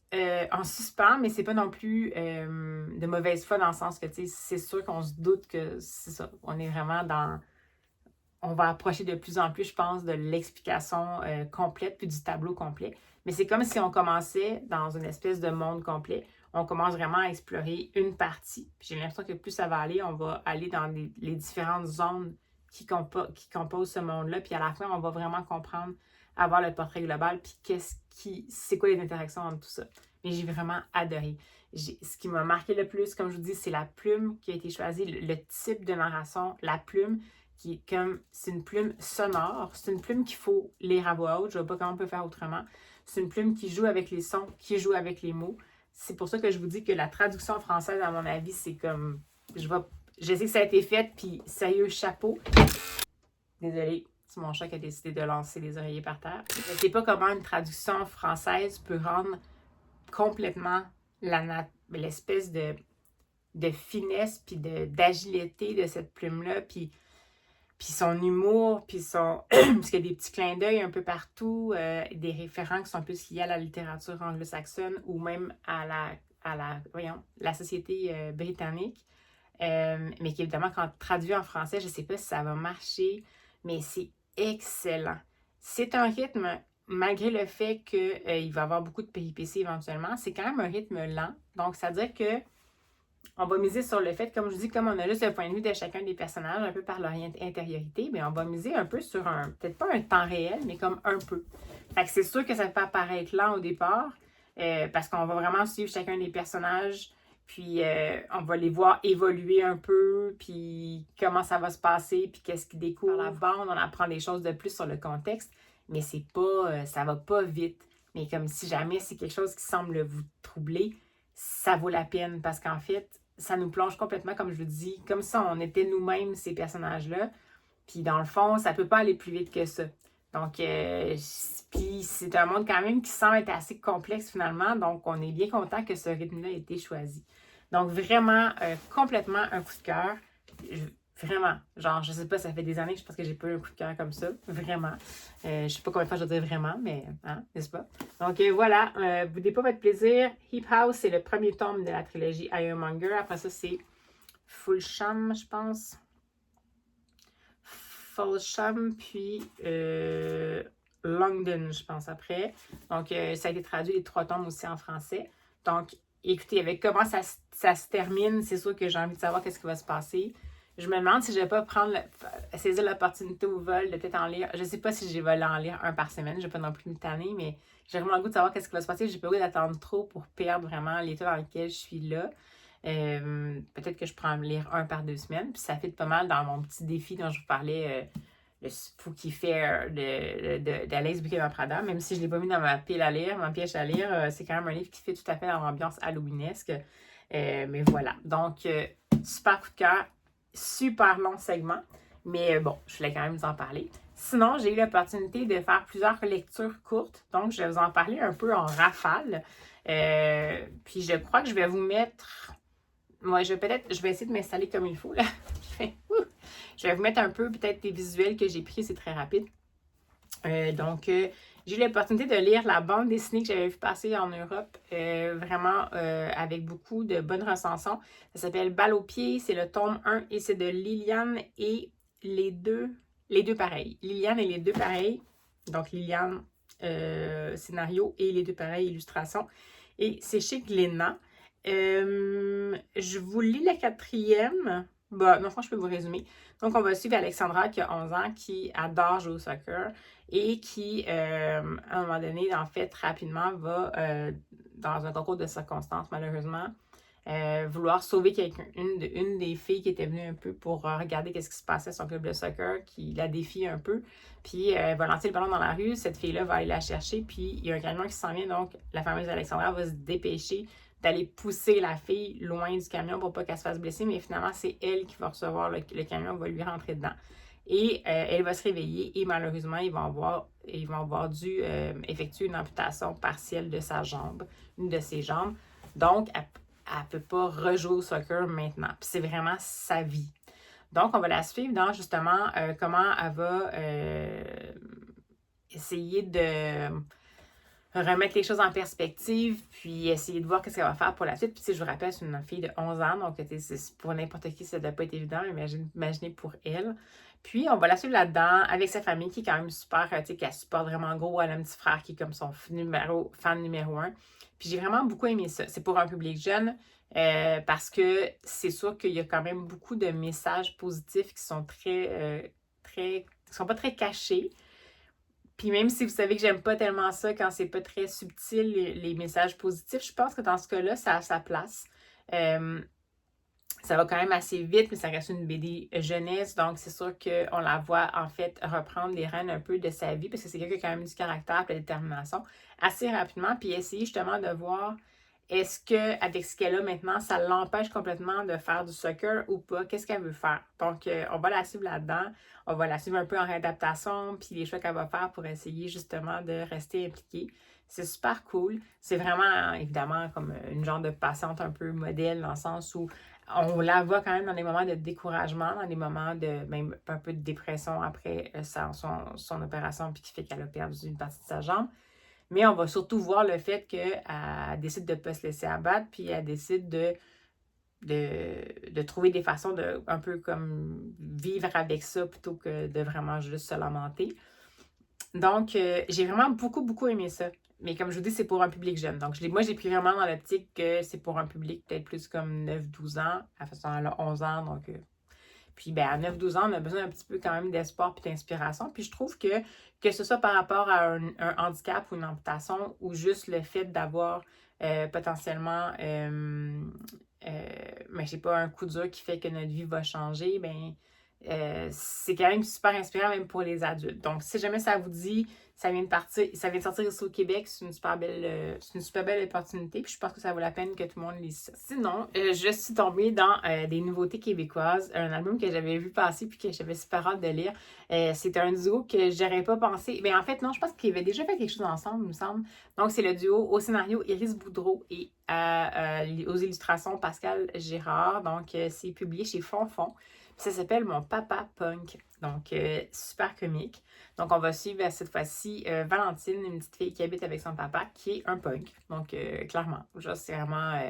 en suspens, mais c'est pas non plus de mauvaise foi dans le sens que, tu sais, c'est sûr qu'on se doute que c'est ça. On est vraiment dans... On va approcher de plus en plus, je pense, de l'explication complète puis du tableau complet. Mais c'est comme si on commençait dans une espèce de monde complet. On commence vraiment à explorer une partie. Puis j'ai l'impression que plus ça va aller, on va aller dans les différentes zones qui composent ce monde-là. Puis à la fin, on va vraiment comprendre, avoir le portrait global, puis c'est quoi les interactions entre tout ça. Mais j'ai vraiment adoré. Ce qui m'a marqué le plus, comme je vous dis, c'est la plume qui a été choisie, le type de narration, la plume qui est comme, c'est une plume sonore, c'est une plume qu'il faut lire à voix haute, je ne vois pas comment on peut faire autrement. C'est une plume qui joue avec les sons, qui joue avec les mots. C'est pour ça que je vous dis que la traduction française, à mon avis, c'est comme, je sais que ça a été fait, puis sérieux, chapeau. Désolée, c'est mon chat qui a décidé de lancer les oreillers par terre. Je ne sais pas comment une traduction française peut rendre complètement l'espèce de finesse, puis d'agilité de cette plume-là, puis son humour, puis parce qu'il y a des petits clins d'œil un peu partout, des référents qui sont plus liés à la littérature anglo-saxonne ou même à la société britannique. Mais qui, évidemment, quand traduit en français, je ne sais pas si ça va marcher, mais c'est excellent. C'est un rythme, malgré le fait qu'il va y avoir beaucoup de péripéties éventuellement, c'est quand même un rythme lent. Donc, ça veut dire que on va miser sur le fait, comme je dis, comme on a juste le point de vue de chacun des personnages, un peu par leur intériorité, mais on va miser un peu sur peut-être pas un temps réel, mais comme un peu. Fait que c'est sûr que ça peut apparaître lent au départ, parce qu'on va vraiment suivre chacun des personnages, puis on va les voir évoluer un peu, puis comment ça va se passer, puis qu'est-ce qu'ils découvrent. Par la bande, on apprend des choses de plus sur le contexte, mais c'est pas, ça va pas vite. Mais comme si jamais c'est quelque chose qui semble vous troubler, ça vaut la peine, parce qu'en fait, ça nous plonge complètement, comme je vous dis, comme si on était nous-mêmes ces personnages-là. Puis dans le fond, ça peut pas aller plus vite que ça. Donc, puis c'est un monde quand même qui semble être assez complexe finalement. Donc, on est bien content que ce rythme-là ait été choisi. Donc, vraiment, complètement un coup de cœur. Vraiment, genre, je sais pas, ça fait des années que je pense que j'ai pas eu un coup de cœur comme ça. Vraiment. Je sais pas combien de fois je dois dire vraiment, mais, hein, n'est-ce pas? Donc, voilà, boudez pas votre plaisir. Heap House, c'est le premier tome de la trilogie Ironmonger. Après ça, c'est Fulsham, je pense. Fulsham, puis London, je pense, après. Donc, ça a été traduit les 3 tomes aussi en français. Donc, écoutez, avec comment ça se termine, c'est sûr que j'ai envie de savoir qu'est-ce qui va se passer. Je me demande si je vais pas saisir l'opportunité au vol de peut-être en lire. Je sais pas si je vais en lire un par semaine. Je vais pas non plus m'étonner, mais j'ai vraiment le goût de savoir qu'est-ce qui va se passer. J'ai pas le goût d'attendre trop pour perdre vraiment l'état dans lequel je suis là. Peut-être que je pourrais en lire un par 2 semaines. Puis ça fait pas mal dans mon petit défi dont je vous parlais, le Spooky Fair d'Alice Buchanan-Prada. Même si je ne l'ai pas mis dans ma pile à lire, ma pièce à lire, c'est quand même un livre qui fait tout à fait dans l'ambiance halloweenesque. Mais voilà. Donc, super coup de cœur. Super long segment. Mais bon, je voulais quand même vous en parler. Sinon, j'ai eu l'opportunité de faire plusieurs lectures courtes. Donc, je vais vous en parler un peu en rafale. Puis, je crois que je vais vous mettre... Moi, je vais essayer de m'installer comme il faut, là. Je vais vous mettre un peu, peut-être, des visuels que j'ai pris. C'est très rapide. J'ai eu l'opportunité de lire la bande dessinée que j'avais vu passer en Europe, vraiment avec beaucoup de bonnes recensions. Ça s'appelle Balle aux pieds, c'est le tome 1 et c'est de Liliane et les deux pareils. Liliane et les deux pareils, donc Liliane scénario et les deux pareils illustration. Et c'est chez Glénat. Je vous lis la 4e. Bah, non, franchement, je peux vous résumer. Donc, on va suivre Alexandra qui a 11 ans, qui adore jouer au soccer et qui, à un moment donné, en fait, rapidement, va, dans un concours de circonstances, malheureusement, vouloir sauver une des filles qui était venue un peu pour regarder qu'est-ce qui se passait à son club de soccer, qui la défie un peu. Puis, elle va lancer le ballon dans la rue. Cette fille-là va aller la chercher. Puis, il y a un camion qui s'en vient. Donc, la fameuse Alexandra va se dépêcher d'aller pousser la fille loin du camion pour pas qu'elle se fasse blesser, mais finalement, c'est elle qui va recevoir le camion, va lui rentrer dedans. Et elle va se réveiller et malheureusement, ils vont avoir dû effectuer une amputation partielle de sa jambe, une de ses jambes. Donc, elle ne peut pas rejouer au soccer maintenant. Puis c'est vraiment sa vie. Donc, on va la suivre dans justement comment elle va essayer de remettre les choses en perspective, puis essayer de voir qu'est-ce qu'elle va faire pour la suite. Puis, si je vous rappelle, c'est une fille de 11 ans, donc pour n'importe qui, ça ne doit pas être évident, imaginez pour elle. Puis, on va la suivre là-dedans avec sa famille qui est quand même super, tu sais, qu'elle supporte vraiment gros. Elle a un petit frère qui est comme son fan numéro 1. Puis, j'ai vraiment beaucoup aimé ça. C'est pour un public jeune parce que c'est sûr qu'il y a quand même beaucoup de messages positifs qui sont qui sont pas très cachés. Puis même si vous savez que j'aime pas tellement ça quand c'est pas très subtil, les messages positifs, je pense que dans ce cas-là, ça a sa place. Ça va quand même assez vite, mais ça reste une BD jeunesse, donc c'est sûr qu'on la voit en fait reprendre les rênes un peu de sa vie, parce que c'est quelqu'un qui a quand même du caractère et de la détermination assez rapidement, puis essayer justement de voir est-ce qu'avec ce qu'elle a maintenant, ça l'empêche complètement de faire du soccer ou pas? Qu'est-ce qu'elle veut faire? Donc, on va la suivre là-dedans. On va la suivre un peu en réadaptation, puis les choix qu'elle va faire pour essayer justement de rester impliquée. C'est super cool. C'est vraiment, évidemment, comme une genre de patiente un peu modèle, dans le sens où on la voit quand même dans des moments de découragement, dans des moments de même un peu de dépression après son opération, puis qui fait qu'elle a perdu une partie de sa jambe. Mais on va surtout voir le fait qu'elle décide de ne pas se laisser abattre, puis elle décide de trouver des façons de un peu comme vivre avec ça plutôt que de vraiment juste se lamenter. Donc, j'ai vraiment beaucoup, beaucoup aimé ça. Mais comme je vous dis, c'est pour un public jeune. Donc, moi, j'ai pris vraiment dans l'optique que c'est pour un public peut-être plus comme 9-12 ans. À façon, elle a 11 ans, donc... Puis, ben, à 9-12 ans, on a besoin un petit peu quand même d'espoir et d'inspiration. Puis, je trouve que ce soit par rapport à un handicap ou une amputation ou juste le fait d'avoir potentiellement, je sais pas, un coup dur qui fait que notre vie va changer, ben, c'est quand même super inspirant même pour les adultes. Donc, si jamais ça vous dit, ça vient de sortir ici au Québec, c'est une super belle opportunité. Puis je pense que ça vaut la peine que tout le monde lise ça. Sinon, je suis tombée dans des nouveautés québécoises, un album que j'avais vu passer puis que j'avais super hâte de lire. C'est un duo que j'aurais pas pensé. Mais en fait, non, je pense qu'ils avaient déjà fait quelque chose ensemble, il me semble. Donc, c'est le duo au scénario Iris Boudreau et aux illustrations Pascal Girard. Donc, c'est publié chez Fonfon. Ça s'appelle Mon Papa Punk. Donc, super comique. Donc, on va suivre cette fois-ci Valentine, une petite fille qui habite avec son papa, qui est un punk. Donc, clairement, genre, c'est vraiment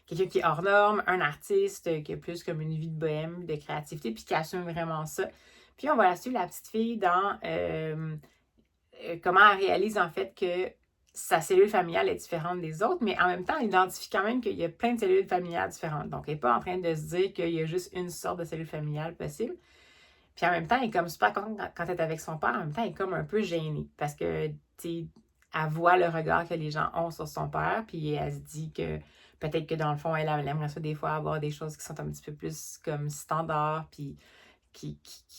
quelqu'un qui est hors norme, un artiste qui a plus comme une vie de bohème, de créativité, puis qui assume vraiment ça. Puis, on va la suivre, la petite fille, dans comment elle réalise en fait que sa cellule familiale est différente des autres, mais en même temps, elle identifie quand même qu'il y a plein de cellules familiales différentes. Donc, elle n'est pas en train de se dire qu'il y a juste une sorte de cellule familiale possible. Puis en même temps, elle est comme super contente quand elle est avec son père. En même temps, elle est comme un peu gênée parce que, tu sais, elle voit le regard que les gens ont sur son père, puis elle se dit que peut-être que dans le fond, elle aimerait ça des fois avoir des choses qui sont un petit peu plus comme standard, puis qui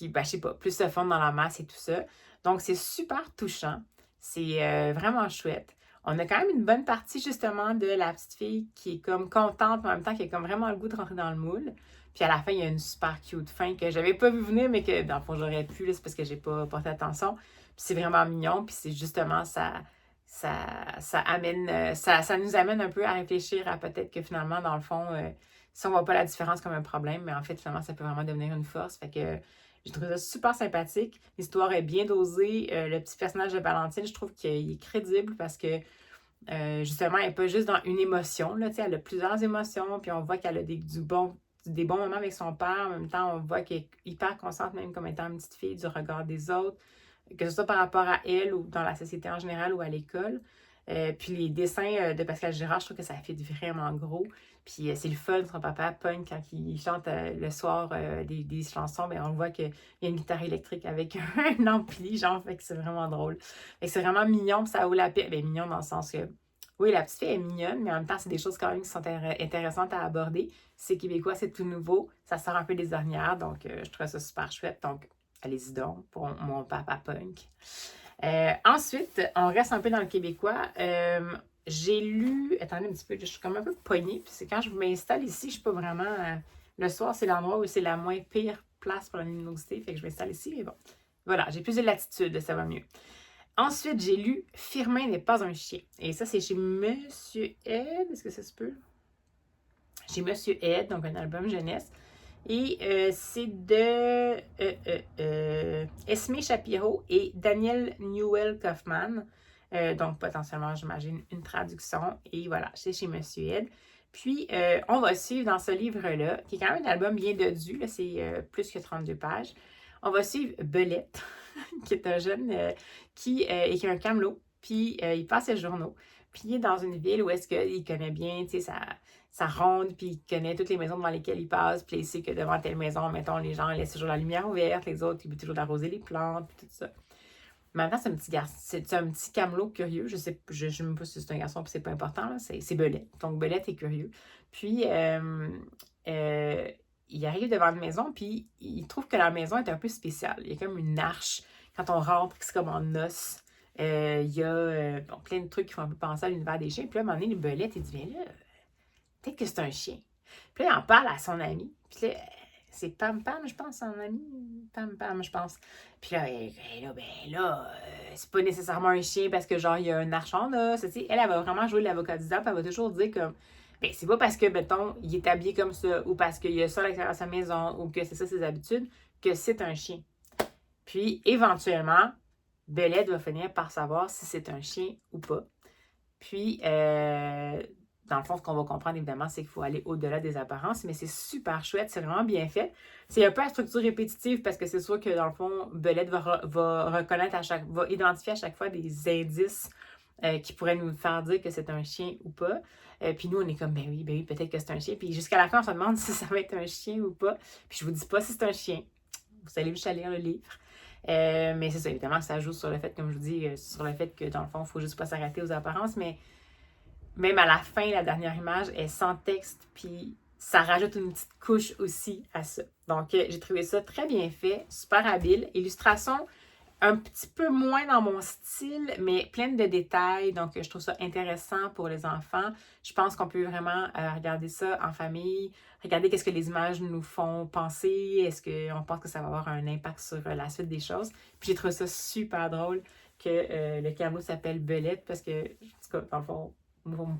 ben, je sais pas, plus se fondent dans la masse et tout ça. Donc, c'est super touchant. C'est vraiment chouette. On a quand même une bonne partie, justement, de la petite fille qui est comme contente, mais en même temps qui a comme vraiment le goût de rentrer dans le moule. Puis à la fin, il y a une super cute fin que j'avais pas vu venir, mais que dans le fond, j'aurais pu, là, c'est parce que j'ai pas porté attention. Puis c'est vraiment mignon, puis c'est justement ça nous amène un peu à réfléchir à peut-être que finalement, dans le fond, si on voit pas la différence comme un problème, mais en fait, finalement, ça peut vraiment devenir une force. Fait que j'ai trouvé ça super sympathique. L'histoire est bien dosée. Le petit personnage de Valentine, je trouve qu'il est crédible parce que justement, elle n'est pas juste dans une émotion. Là, elle a plusieurs émotions, puis on voit qu'elle a des bons moments avec son père. En même temps, on voit qu'elle est hyper consciente, même comme étant une petite fille, du regard des autres, que ce soit par rapport à elle ou dans la société en général ou à l'école. Puis les dessins de Pascal Girard, je trouve que ça fait vraiment gros. Puis c'est le fun, son papa punk, quand il chante le soir des chansons, mais on voit qu'il y a une guitare électrique avec un ampli, genre, fait que c'est vraiment drôle. Fait que c'est vraiment mignon, puis ça vaut la peine. Ben, mignon dans le sens que, oui, la petite fille est mignonne, mais en même temps, c'est des choses quand même qui sont intéressantes à aborder. C'est québécois, c'est tout nouveau, ça sort un peu des ornières, donc je trouve ça super chouette. Donc, allez-y donc, pour mon papa punk. Ensuite, on reste un peu dans le québécois. J'ai lu... Attendez un petit peu, je suis comme un peu pognée. Puis c'est quand je m'installe ici, je suis pas vraiment... le soir, c'est l'endroit où c'est la moins pire place pour la luminosité. Fait que je m'installe ici, mais bon. Voilà, j'ai plus de latitude, ça va mieux. Ensuite, j'ai lu Firmin n'est pas un chien. Et ça, c'est chez Monsieur Ed. Est-ce que ça se peut? Chez Monsieur Ed, donc un album jeunesse. Et c'est de Esme Shapiro et Daniel Newell Kaufman. Donc, potentiellement, j'imagine, une traduction. Et voilà, c'est chez Monsieur Ed. Puis, on va suivre dans ce livre-là, qui est quand même un album bien dodu, c'est plus que 32 pages. On va suivre Belette, qui est un jeune qui écrit un camelot, puis il passe ses journaux. Puis, il est dans une ville où est-ce qu'il connaît bien, tu sais, sa ronde, puis il connaît toutes les maisons devant lesquelles il passe, puis il sait que devant telle maison, mettons, les gens laissent toujours la lumière ouverte, les autres, ils veulent toujours arroser les plantes, puis tout ça. Maintenant, c'est un petit garçon, c'est un petit camelot curieux. Je sais même pas si c'est un garçon, puis c'est pas important, là, c'est Belette. Donc, Belette est curieux. Puis, il arrive devant une maison, puis il trouve que la maison est un peu spéciale. Il y a comme une arche. Quand on rentre, c'est comme en os. Il y a plein de trucs qui font un peu penser à l'univers des chiens. Puis là, à un moment donné, le Belette, il dit, viens là, peut-être que c'est un chien. Puis là, il en parle à son ami. Puis là, c'est Pam Pam, je pense, son ami. Pam Pam, je pense. Puis là, c'est pas nécessairement un chien parce que, genre, il y a un arche en os. Elle va vraiment jouer l'avocat du diable. Elle va toujours dire comme, ben, c'est pas parce que, mettons, il est habillé comme ça ou parce qu'il y a ça à l'extérieur de sa maison ou que c'est ça ses habitudes que c'est un chien. Puis, éventuellement, Belette va finir par savoir si c'est un chien ou pas. Puis, dans le fond, ce qu'on va comprendre, évidemment, c'est qu'il faut aller au-delà des apparences, mais c'est super chouette, c'est vraiment bien fait. C'est un peu à structure répétitive parce que c'est sûr que, dans le fond, Belette va reconnaître va identifier à chaque fois des indices qui pourraient nous faire dire que c'est un chien ou pas. Puis nous, on est comme, ben oui, peut-être que c'est un chien. Puis jusqu'à la fin, on se demande si ça va être un chien ou pas. Puis je vous dis pas si c'est un chien. Vous allez juste lire le livre. Mais c'est ça, évidemment, ça joue sur le fait, comme je vous dis, sur le fait que, dans le fond, il ne faut juste pas s'arrêter aux apparences, mais même à la fin, la dernière image est sans texte, puis ça rajoute une petite couche aussi à ça. Donc, j'ai trouvé ça très bien fait, super habile. Illustration un petit peu moins dans mon style, mais pleine de détails. Donc, je trouve ça intéressant pour les enfants. Je pense qu'on peut vraiment regarder ça en famille, regarder qu'est-ce que les images nous font penser. Est-ce qu'on pense que ça va avoir un impact sur la suite des choses? Puis, j'ai trouvé ça super drôle que le camelot s'appelle Belette parce que, en tout cas, dans le fond,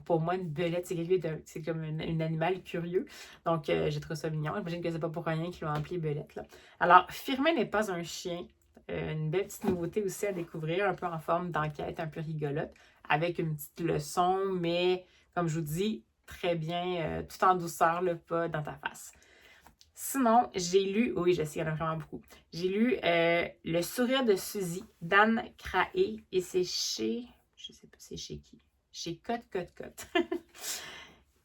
pour moi, une belette, c'est comme un animal curieux. Donc, j'ai trouvé ça mignon. J'imagine que c'est pas pour rien qu'ils l'ont appelé belette, là. Alors, Firmin n'est pas un chien. Une belle petite nouveauté aussi à découvrir, un peu en forme d'enquête, un peu rigolote, avec une petite leçon, mais, comme je vous dis, très bien, tout en douceur, là, pas dans ta face. Sinon, j'ai lu, oui, je sais, il y en a vraiment beaucoup. J'ai lu Le sourire de Suzy d'Anne Craé et c'est chez, je sais pas c'est chez qui. Chez Cote.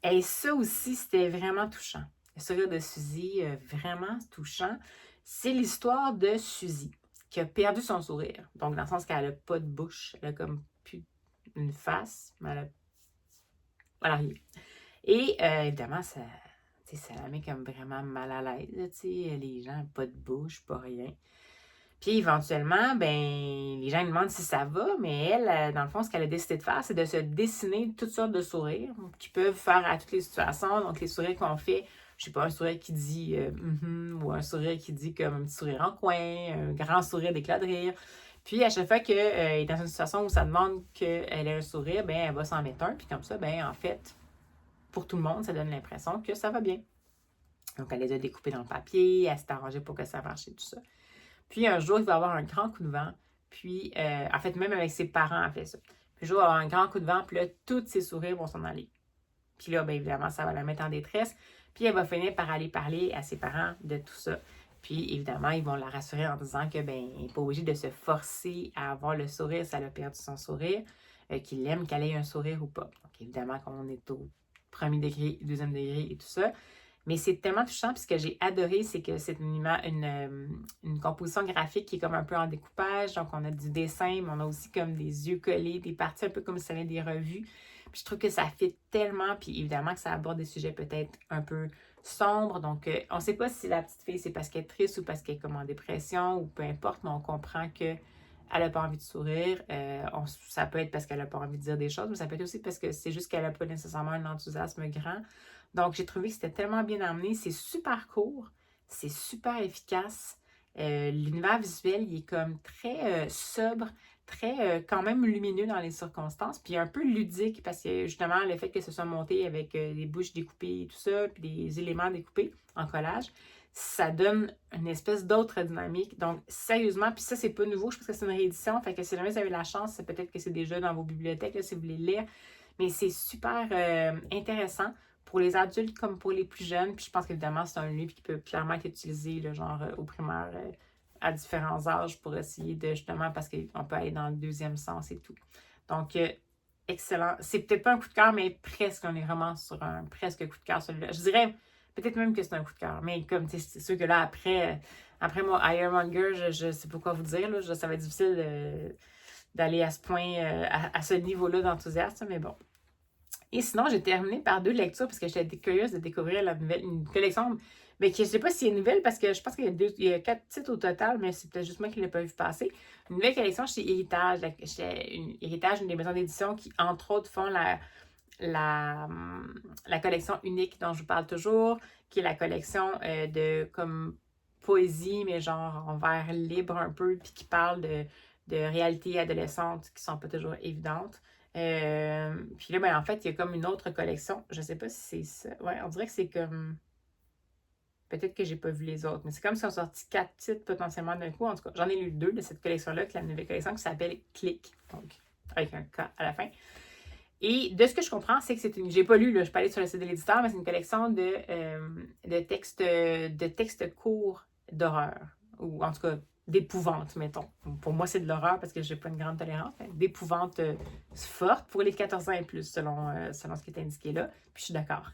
Et ça aussi, c'était vraiment touchant. Le sourire de Suzy, vraiment touchant. C'est l'histoire de Suzy, qui a perdu son sourire. Donc, dans le sens qu'elle n'a pas de bouche, elle a comme plus une face, mais elle a rien. Et évidemment, ça la met comme vraiment mal à l'aise. Les gens n'ont pas de bouche, pas rien. Puis éventuellement, ben, les gens lui demandent si ça va, mais elle, dans le fond, ce qu'elle a décidé de faire, c'est de se dessiner toutes sortes de sourires qui peuvent faire à toutes les situations. Donc, les sourires qu'on fait, je sais pas, un sourire qui dit ou un sourire qui dit comme un petit sourire en coin, un grand sourire d'éclat de rire. Puis, à chaque fois qu'elle est dans une situation où ça demande qu'elle ait un sourire, ben, elle va s'en mettre un. Puis comme ça, ben, en fait, pour tout le monde, ça donne l'impression que ça va bien. Donc, elle les a découpés dans le papier, elle s'est arrangée pour que ça marche et tout ça. Puis un jour, il va avoir un grand coup de vent. Puis, en fait, même avec ses parents, elle fait ça. Puis un jour, il va avoir un grand coup de vent, puis là, tous ses sourires vont s'en aller. Puis là, bien évidemment, ça va la mettre en détresse. Puis elle va finir par aller parler à ses parents de tout ça. Puis évidemment, ils vont la rassurer en disant que ben, elle n'est pas obligée de se forcer à avoir le sourire si elle a perdu son sourire, qu'il aime qu'elle ait un sourire ou pas. Donc évidemment, quand on est au premier degré, deuxième degré et tout ça. Mais c'est tellement touchant, puis ce que j'ai adoré, c'est que c'est une composition graphique qui est comme un peu en découpage. Donc, on a du dessin, mais on a aussi comme des yeux collés, des parties un peu comme si ça avait des revues. Puis je trouve que ça fit tellement, puis évidemment que ça aborde des sujets peut-être un peu sombres. Donc, on ne sait pas si la petite fille, c'est parce qu'elle est triste ou parce qu'elle est comme en dépression ou peu importe, mais on comprend que elle n'a pas envie de sourire. Ça peut être parce qu'elle n'a pas envie de dire des choses, mais ça peut être aussi parce que c'est juste qu'elle n'a pas nécessairement un enthousiasme grand. Donc, j'ai trouvé que c'était tellement bien amené. C'est super court, c'est super efficace. L'univers visuel, il est comme très sobre, très quand même lumineux dans les circonstances, puis un peu ludique parce que justement, le fait que ce soit monté avec des bouches découpées et tout ça, puis des éléments découpés en collage, ça donne une espèce d'autre dynamique. Donc, sérieusement, puis ça, c'est pas nouveau, je pense que c'est une réédition, fait que si jamais vous avez la chance, peut-être que c'est déjà dans vos bibliothèques, là, si vous voulez lire, mais c'est super intéressant pour les adultes comme pour les plus jeunes. Puis je pense qu'évidemment, c'est un livre qui peut clairement être utilisé, là, genre au primaire, à différents âges pour essayer de justement, parce qu'on peut aller dans le deuxième sens et tout. Donc, excellent. C'est peut-être pas un coup de cœur, mais presque, on est vraiment sur un presque coup de cœur celui-là. Je dirais peut-être même que c'est un coup de cœur, mais comme c'est sûr que là, après moi, Ironmonger, je sais pas quoi vous dire, là, ça va être difficile d'aller à ce point, à ce niveau-là d'enthousiasme, mais bon. Et sinon, j'ai terminé par 2 lectures parce que j'étais curieuse de découvrir une collection, mais que je ne sais pas si c'est nouvelle parce que je pense qu'il y a 4 titres au total, mais c'est peut-être juste moi qui ne l'ai pas vu passer. Une nouvelle collection chez Héritage. Héritage, une des maisons d'édition qui, entre autres, font la collection unique dont je vous parle toujours, qui est la collection de comme poésie, mais genre en vers libre un peu, puis qui parle de réalités adolescentes qui sont pas toujours évidentes. Puis là, ben, en fait, il y a comme une autre collection. Je sais pas si c'est ça. Ouais, on dirait que c'est comme. Peut-être que j'ai pas vu les autres, mais c'est comme si on sorti 4 titres potentiellement d'un coup. En tout cas, j'en ai lu 2 de cette collection-là, qui est la nouvelle collection qui s'appelle Click, donc avec un K à la fin. Et de ce que je comprends, c'est que c'est une. J'ai pas lu, là, je suis pas allée sur le site de l'éditeur, mais c'est une collection de textes courts d'horreur. Ou en tout cas, d'épouvante, mettons. Pour moi, c'est de l'horreur parce que j'ai pas une grande tolérance. D'épouvante forte pour les 14 ans et plus, selon ce qui est indiqué là. Puis je suis d'accord.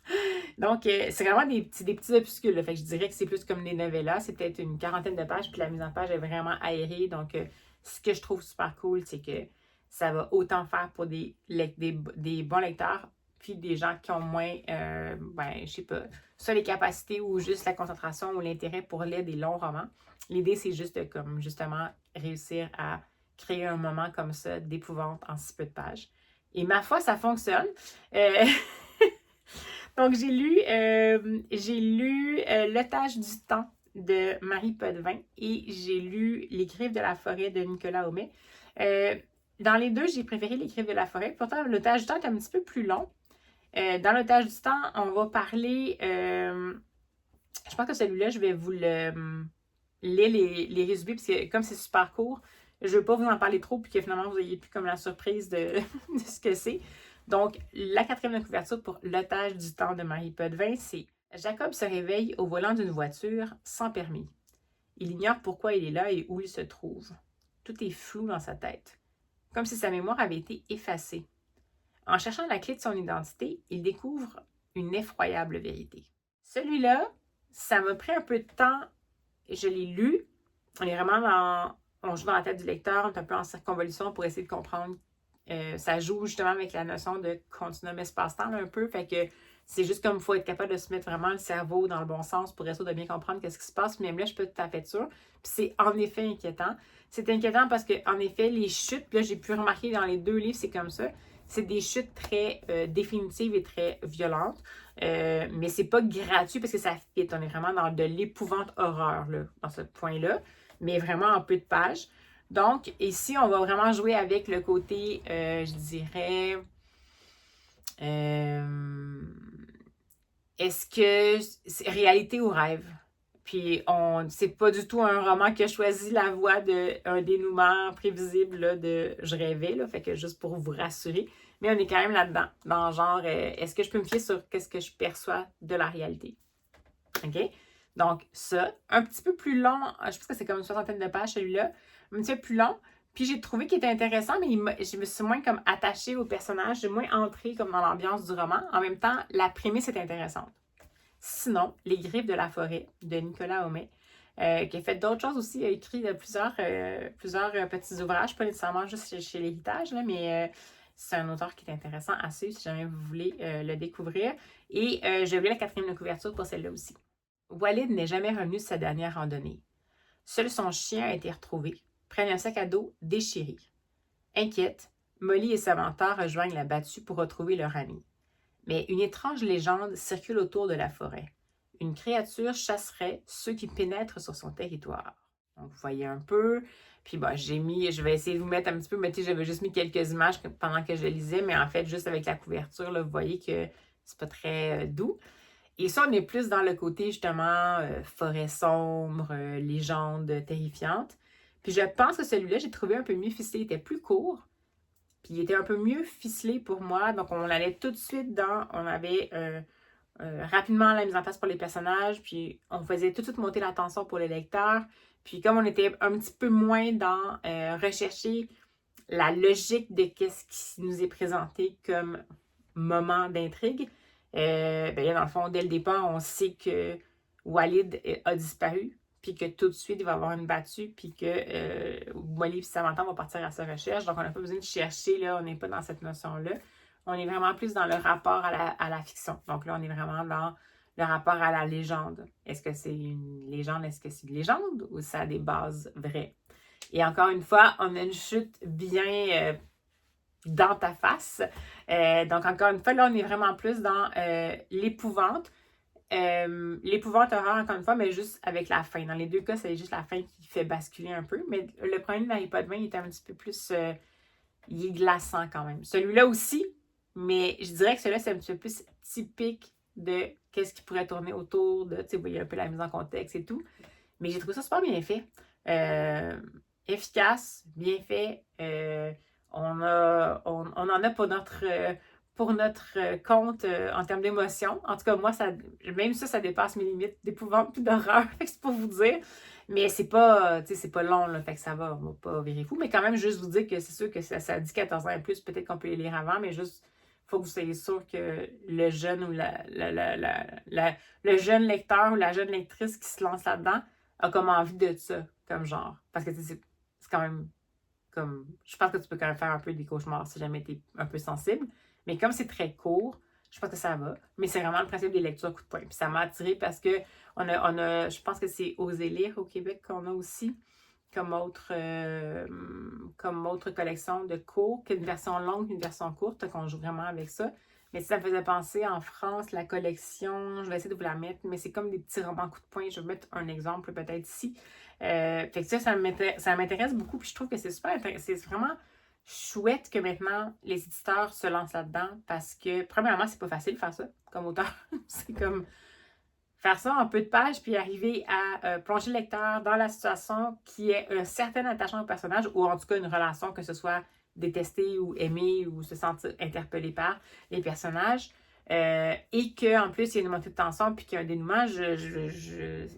Donc, c'est vraiment des petits opuscules. Là. Fait que je dirais que c'est plus comme des novellas. C'est peut-être une quarantaine de pages, puis la mise en page est vraiment aérée. Donc, ce que je trouve super cool, c'est que ça va autant faire pour des bons lecteurs, puis des gens qui ont moins, je sais pas, soit les capacités ou juste la concentration ou l'intérêt pour lire des longs romans. L'idée, c'est juste comme, justement, réussir à créer un moment comme ça d'épouvante en si peu de pages. Et ma foi, ça fonctionne. Donc, j'ai lu L'otage du temps de Marie Potvin et j'ai lu Les griffes de la forêt de Nicolas Aumet. Dans les deux, j'ai préféré Les griffes de la forêt. Pourtant, L'otage du temps est un petit peu plus long. Dans L'otage du temps, on va parler... je pense que celui-là, je vais vous lire les résumés, parce que comme c'est super court, je ne veux pas vous en parler trop, puis que finalement, vous ayez plus comme la surprise de ce que c'est. Donc, la 4e de couverture pour L'otage du temps de Marie Potvin, c'est « Jacob se réveille au volant d'une voiture sans permis. Il ignore pourquoi il est là et où il se trouve. Tout est flou dans sa tête. comme si sa mémoire avait été effacée. En cherchant la clé de son identité, il découvre une effroyable vérité. Celui-là, ça m'a pris un peu de temps. Je l'ai lu. On est vraiment on joue dans la tête du lecteur, on est un peu en circonvolution pour essayer de comprendre. Ça joue justement avec la notion de continuum espace-temps un peu. Fait que c'est juste comme il faut être capable de se mettre vraiment le cerveau dans le bon sens pour essayer de bien comprendre qu'est-ce qui se passe. Même là, je suis pas tout à fait sûre. Puis c'est en effet inquiétant. C'est inquiétant parce que, en effet, les chutes, là, j'ai pu remarquer dans les 2 livres, c'est comme ça. C'est des chutes très définitives et très violentes. Mais c'est pas gratuit parce que ça fit. On est vraiment dans de l'épouvante horreur, là, dans ce point-là. Mais vraiment en peu de pages. Donc, ici, on va vraiment jouer avec le côté, je dirais, est-ce que c'est réalité ou rêve? Puis, c'est pas du tout un roman qui a choisi la voie d'un dénouement prévisible là, de je rêvais, là, fait que juste pour vous rassurer. Mais on est quand même là-dedans, dans genre, est-ce que je peux me fier sur qu'est-ce que je perçois de la réalité? OK? Donc, ça, un petit peu plus long, je pense que c'est comme une soixantaine de pages, celui-là, un petit peu plus long. Puis j'ai trouvé qu'il était intéressant, mais je me suis moins comme attachée au personnage, j'ai moins entrée comme dans l'ambiance du roman. En même temps, la prémisse est intéressante. Sinon, Les Griffes de la forêt de Nicolas Homais, qui a fait d'autres choses aussi, il a écrit plusieurs petits ouvrages, pas nécessairement juste chez l'Héritage, là, mais c'est un auteur qui est intéressant à suivre si jamais vous voulez le découvrir. Et j'ai vu la 4e de couverture pour celle-là aussi. Walid n'est jamais revenu de sa dernière randonnée. Seul son chien a été retrouvé, près d'un sac à dos déchiré. Inquiète, Molly et Samantha rejoignent la battue pour retrouver leur ami. Mais une étrange légende circule autour de la forêt. Une créature chasserait ceux qui pénètrent sur son territoire. Donc, vous voyez un peu. Puis, je vais essayer de vous mettre un petit peu, mais j'avais juste mis quelques images pendant que je lisais, mais en fait, juste avec la couverture, là, vous voyez que c'est pas très doux. Et ça, on est plus dans le côté, justement, forêt sombre, légende terrifiante. Puis je pense que celui-là, j'ai trouvé un peu mieux ficelé. Il était plus court, puis il était un peu mieux ficelé pour moi. Donc, on allait tout de suite on avait rapidement la mise en place pour les personnages, puis on faisait tout de suite monter la tension pour les lecteurs. Puis comme on était un petit peu moins dans rechercher la logique de ce qui nous est présenté comme moment d'intrigue, dans le fond, dès le départ, on sait que Walid a disparu, puis que tout de suite, il va y avoir une battue, puis que Molly et Samantha vont partir à sa recherche. Donc, on n'a pas besoin de chercher, là, on n'est pas dans cette notion-là. On est vraiment plus dans le rapport à la fiction. Donc là, on est vraiment dans le rapport à la légende. Est-ce que c'est une légende? Est-ce que c'est une légende ou ça a des bases vraies? Et encore une fois, on a une chute bien dans ta face. Donc, encore une fois, là, on est vraiment plus dans l'épouvante. L'épouvante horreur, encore une fois, mais juste avec la fin. Dans les 2 cas, c'est juste la fin qui fait basculer un peu. Mais le premier de Marie Potvin, il était un petit peu plus... il est glaçant quand même. Celui-là aussi, mais je dirais que celui-là, c'est un petit peu plus typique de qu'est-ce qui pourrait tourner autour de... Tu sais, vous voyez un peu la mise en contexte et tout. Mais j'ai trouvé ça super bien fait. Efficace, bien fait. On en a pour notre compte en termes d'émotion. En tout cas, moi, même ça dépasse mes limites d'épouvante et d'horreur. C'est pour vous dire. Mais c'est pas long, là, fait que ça va, on va pas virer fou. Mais quand même, juste vous dire que c'est sûr que ça dit 14 ans et plus, peut-être qu'on peut les lire avant, mais juste, il faut que vous soyez sûr que le jeune ou le jeune lecteur ou la jeune lectrice qui se lance là-dedans a comme envie de ça, comme genre. Parce que c'est quand même comme. Je pense que tu peux quand même faire un peu des cauchemars si jamais tu es un peu sensible. Mais comme c'est très court, je pense que ça va. Mais c'est vraiment le principe des lectures coup de poing. Puis ça m'a attiré parce que je pense que c'est Oser lire au Québec qu'on a aussi comme autre collection de cours, qu'une version longue, une version courte, qu'on joue vraiment avec ça. Mais ça me faisait penser en France, la collection, je vais essayer de vous la mettre, mais c'est comme des petits romans coup de poing. Je vais mettre un exemple peut-être ici. Fait que ça m'intéresse beaucoup, puis je trouve que c'est super intéressant. C'est vraiment chouette que maintenant les éditeurs se lancent là-dedans parce que, premièrement, c'est pas facile de faire ça comme auteur. C'est comme faire ça en peu de pages puis arriver à plonger le lecteur dans la situation qui est un certain attachement au personnage ou en tout cas une relation, que ce soit détester ou aimer ou se sentir interpellé par les personnages. Et qu'en plus, il y a une montée de tension puis qu'il y a un dénouement,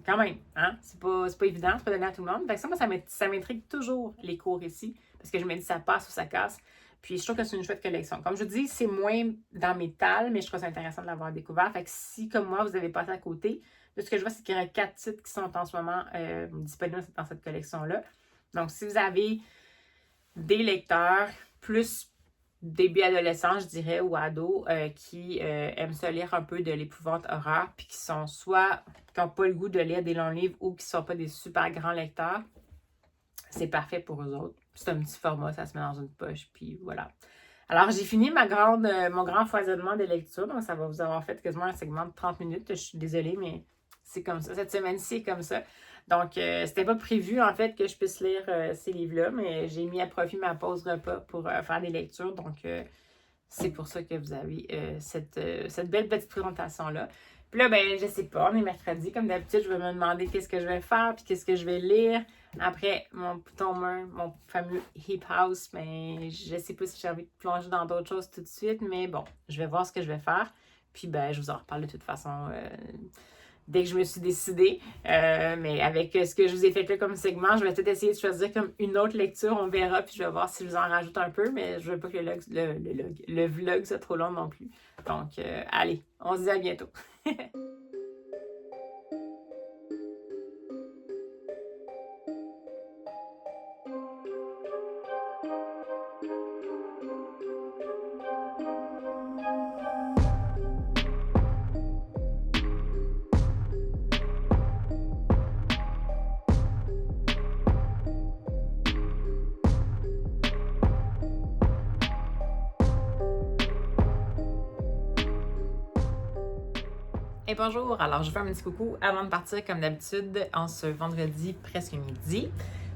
quand même, hein? C'est pas évident, c'est pas donné à tout le monde. Fait que ça, moi, ça m'intrigue toujours les cours ici parce que je me dis ça passe ou ça casse. Puis je trouve que c'est une chouette collection. Comme je vous dis, c'est moins dans métal, mais je trouve ça intéressant de l'avoir découvert. Fait que si, comme moi, vous avez passé à côté, de ce que je vois, c'est qu'il y a 4 titres qui sont en ce moment disponibles dans cette collection-là. Donc, si vous avez des lecteurs plus début adolescent, je dirais, ou ados, qui aiment se lire un peu de l'épouvante horreur, puis qui sont soit qui n'ont pas le goût de lire des longs livres ou qui ne sont pas des super grands lecteurs, c'est parfait pour eux autres. C'est un petit format, ça se met dans une poche, puis voilà. Alors, j'ai fini mon grand foisonnement de lecture, donc ça va vous avoir fait quasiment un segment de 30 minutes. Je suis désolée, mais c'est comme ça. Cette semaine-ci, c'est comme ça. Donc, c'était pas prévu, en fait, que je puisse lire ces livres-là, mais j'ai mis à profit ma pause repas pour faire des lectures. Donc, c'est pour ça que vous avez cette belle petite présentation-là. Puis là, ben, je sais pas, on est mercredi. Comme d'habitude, je vais me demander qu'est-ce que je vais faire, puis qu'est-ce que je vais lire. Après, mon tome mon fameux Hip House, mais je sais pas si j'ai envie de plonger dans d'autres choses tout de suite, mais bon, je vais voir ce que je vais faire. Puis, ben, je vous en reparle de toute façon dès que je me suis décidée. Mais avec ce que je vous ai fait là comme segment, je vais peut-être essayer de choisir comme une autre lecture, on verra, puis je vais voir si je vous en rajoute un peu, mais je veux pas que le vlog soit trop long non plus. Donc, allez, on se dit à bientôt. Et bonjour, alors je fais un petit coucou avant de partir comme d'habitude en ce vendredi presque midi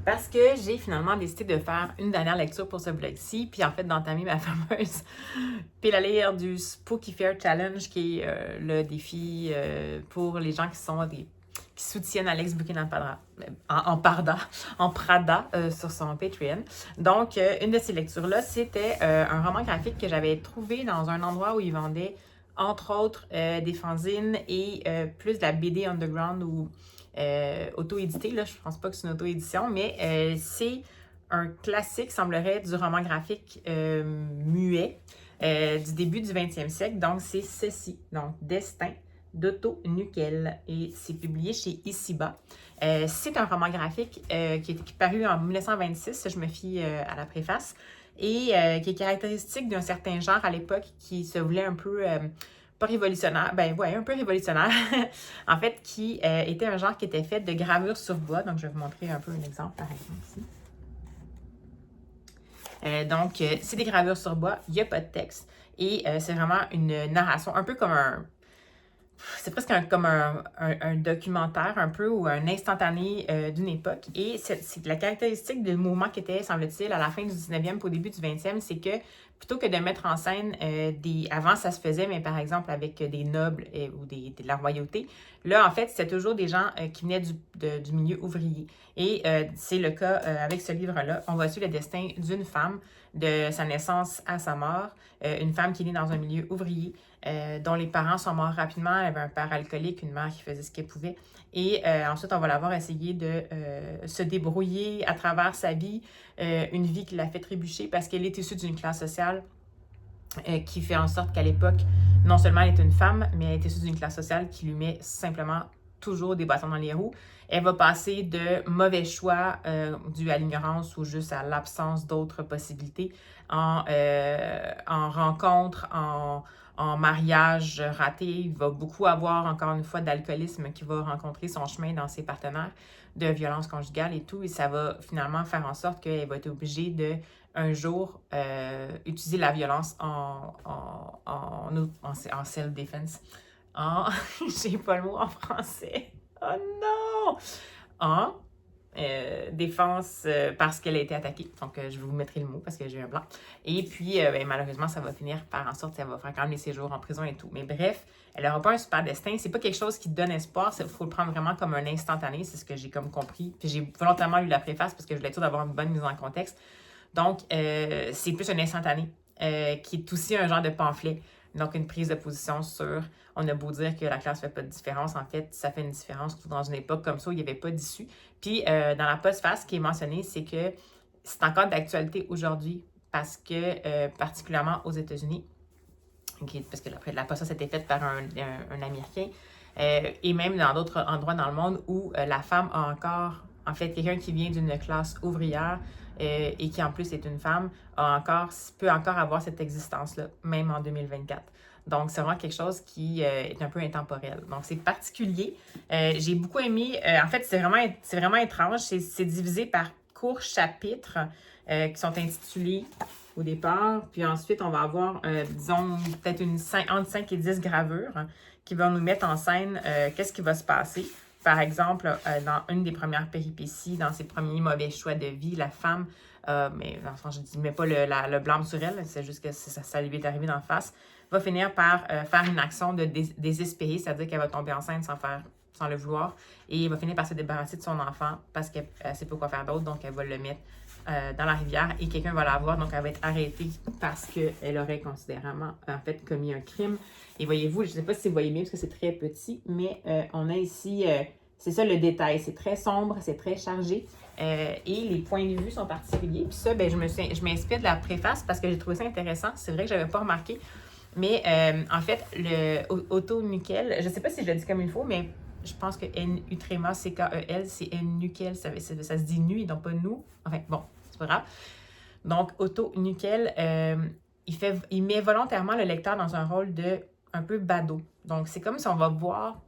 parce que j'ai finalement décidé de faire une dernière lecture pour ce vlog-ci puis en fait d'entamer ma fameuse pile à lire du Spooky Fair Challenge qui est le défi pour les gens qui soutiennent Alex Bouquin en Prada sur son Patreon. Donc, une de ces lectures-là, c'était un roman graphique que j'avais trouvé dans un endroit où ils vendaient entre autres des fanzines et plus de la BD underground ou auto-édité. Là, je pense pas que c'est une auto-édition, mais c'est un classique, semblerait, du roman graphique muet du début du 20e siècle. Donc, c'est ceci. Donc, Destin d'Otto Nuckel. Et c'est publié chez Ici-Bas. C'est un roman graphique qui est paru en 1926, je me fie à la préface, et qui est caractéristique d'un certain genre à l'époque qui se voulait un peu, pas révolutionnaire, ben ouais, un peu révolutionnaire, en fait, qui était un genre qui était fait de gravures sur bois. Donc, je vais vous montrer un peu un exemple, par exemple, ici. Donc, c'est des gravures sur bois, il n'y a pas de texte, et c'est vraiment une narration, un peu comme c'est presque comme un documentaire un peu ou un instantané d'une époque. Et c'est la caractéristique du mouvement qui était, semble-t-il, à la fin du 19e et au début du 20e, c'est que plutôt que de mettre en scène avant, ça se faisait, mais par exemple avec des nobles ou de la royauté, là, en fait, c'était toujours des gens qui venaient du milieu ouvrier. Et c'est le cas avec ce livre-là. On va suivre le destin d'une femme de sa naissance à sa mort, une femme qui est née dans un milieu ouvrier, dont les parents sont morts rapidement. Elle avait un père alcoolique, une mère qui faisait ce qu'elle pouvait. Et ensuite, on va la voir essayer de se débrouiller à travers sa vie, une vie qui l'a fait trébucher parce qu'elle est issue d'une classe sociale qui fait en sorte qu'à l'époque, non seulement elle est une femme, mais elle est issue d'une classe sociale qui lui met simplement toujours des bâtons dans les roues. Elle va passer de mauvais choix dus à l'ignorance ou juste à l'absence d'autres possibilités en rencontres, en mariage raté. Il va beaucoup avoir, encore une fois, d'alcoolisme qui va rencontrer son chemin dans ses partenaires, de violence conjugale et tout. Et ça va finalement faire en sorte qu'elle va être obligée de, un jour, utiliser la violence en self-defense. J'ai pas le mot en français. Oh non! En défense parce qu'elle a été attaquée. Donc, je vous mettrai le mot parce que j'ai un blanc. Et puis, malheureusement, ça va finir par en sorte qu'elle va faire quand même des séjours en prison et tout. Mais bref, elle n'aura pas un super destin. C'est pas quelque chose qui donne espoir. Il faut le prendre vraiment comme un instantané. C'est ce que j'ai comme compris. Puis j'ai volontairement lu la préface parce que je voulais tout d'avoir une bonne mise en contexte. Donc, c'est plus un instantané qui est aussi un genre de pamphlet. Donc, une prise de position sur, on a beau dire que la classe ne fait pas de différence, en fait, ça fait une différence dans une époque comme ça où il n'y avait pas d'issue. Puis, dans la postface, ce qui est mentionné, c'est que c'est encore d'actualité aujourd'hui parce que, particulièrement aux États-Unis, parce que la poste s'était faite par un Américain, et même dans d'autres endroits dans le monde où la femme a encore, en fait, quelqu'un qui vient d'une classe ouvrière et qui en plus est une femme, peut encore avoir cette existence-là, même en 2024. Donc, c'est vraiment quelque chose qui est un peu intemporel. Donc, c'est particulier. J'ai beaucoup aimé. En fait, c'est vraiment étrange. C'est divisé par courts chapitres qui sont intitulés au départ. Puis ensuite, on va avoir, disons, peut-être entre 5 et 10 gravures qui vont nous mettre en scène qu'est-ce qui va se passer. Par exemple, dans une des premières péripéties, dans ses premiers mauvais choix de vie, la femme, mais enfin, je ne mets pas le blâme sur elle, c'est juste que ça lui est arrivé d'en face, va finir par faire une action de désespérer, c'est-à-dire qu'elle va tomber enceinte sans le vouloir, et elle va finir par se débarrasser de son enfant parce qu'elle ne sait pas quoi faire d'autre, donc elle va le mettre dans la rivière et quelqu'un va la voir, donc elle va être arrêtée parce qu'elle aurait considérément, en fait, commis un crime. Et voyez-vous, je ne sais pas si vous voyez bien parce que c'est très petit, mais on a ici, c'est ça le détail, c'est très sombre, c'est très chargé et les points de vue sont particuliers. Puis ça, ben, je m'inspire de la préface parce que j'ai trouvé ça intéressant. C'est vrai que je n'avais pas remarqué, mais en fait, le auto-nukel, je ne sais pas si je le dis comme il faut, mais je pense que N-Utrema, C-K-E-L, c'est N-Nukel, ça se dit nu et non pas nous. Enfin, bon, c'est pas grave. Donc, auto-nukel, il met volontairement le lecteur dans un rôle de un peu badaud. Donc, c'est comme si on va voir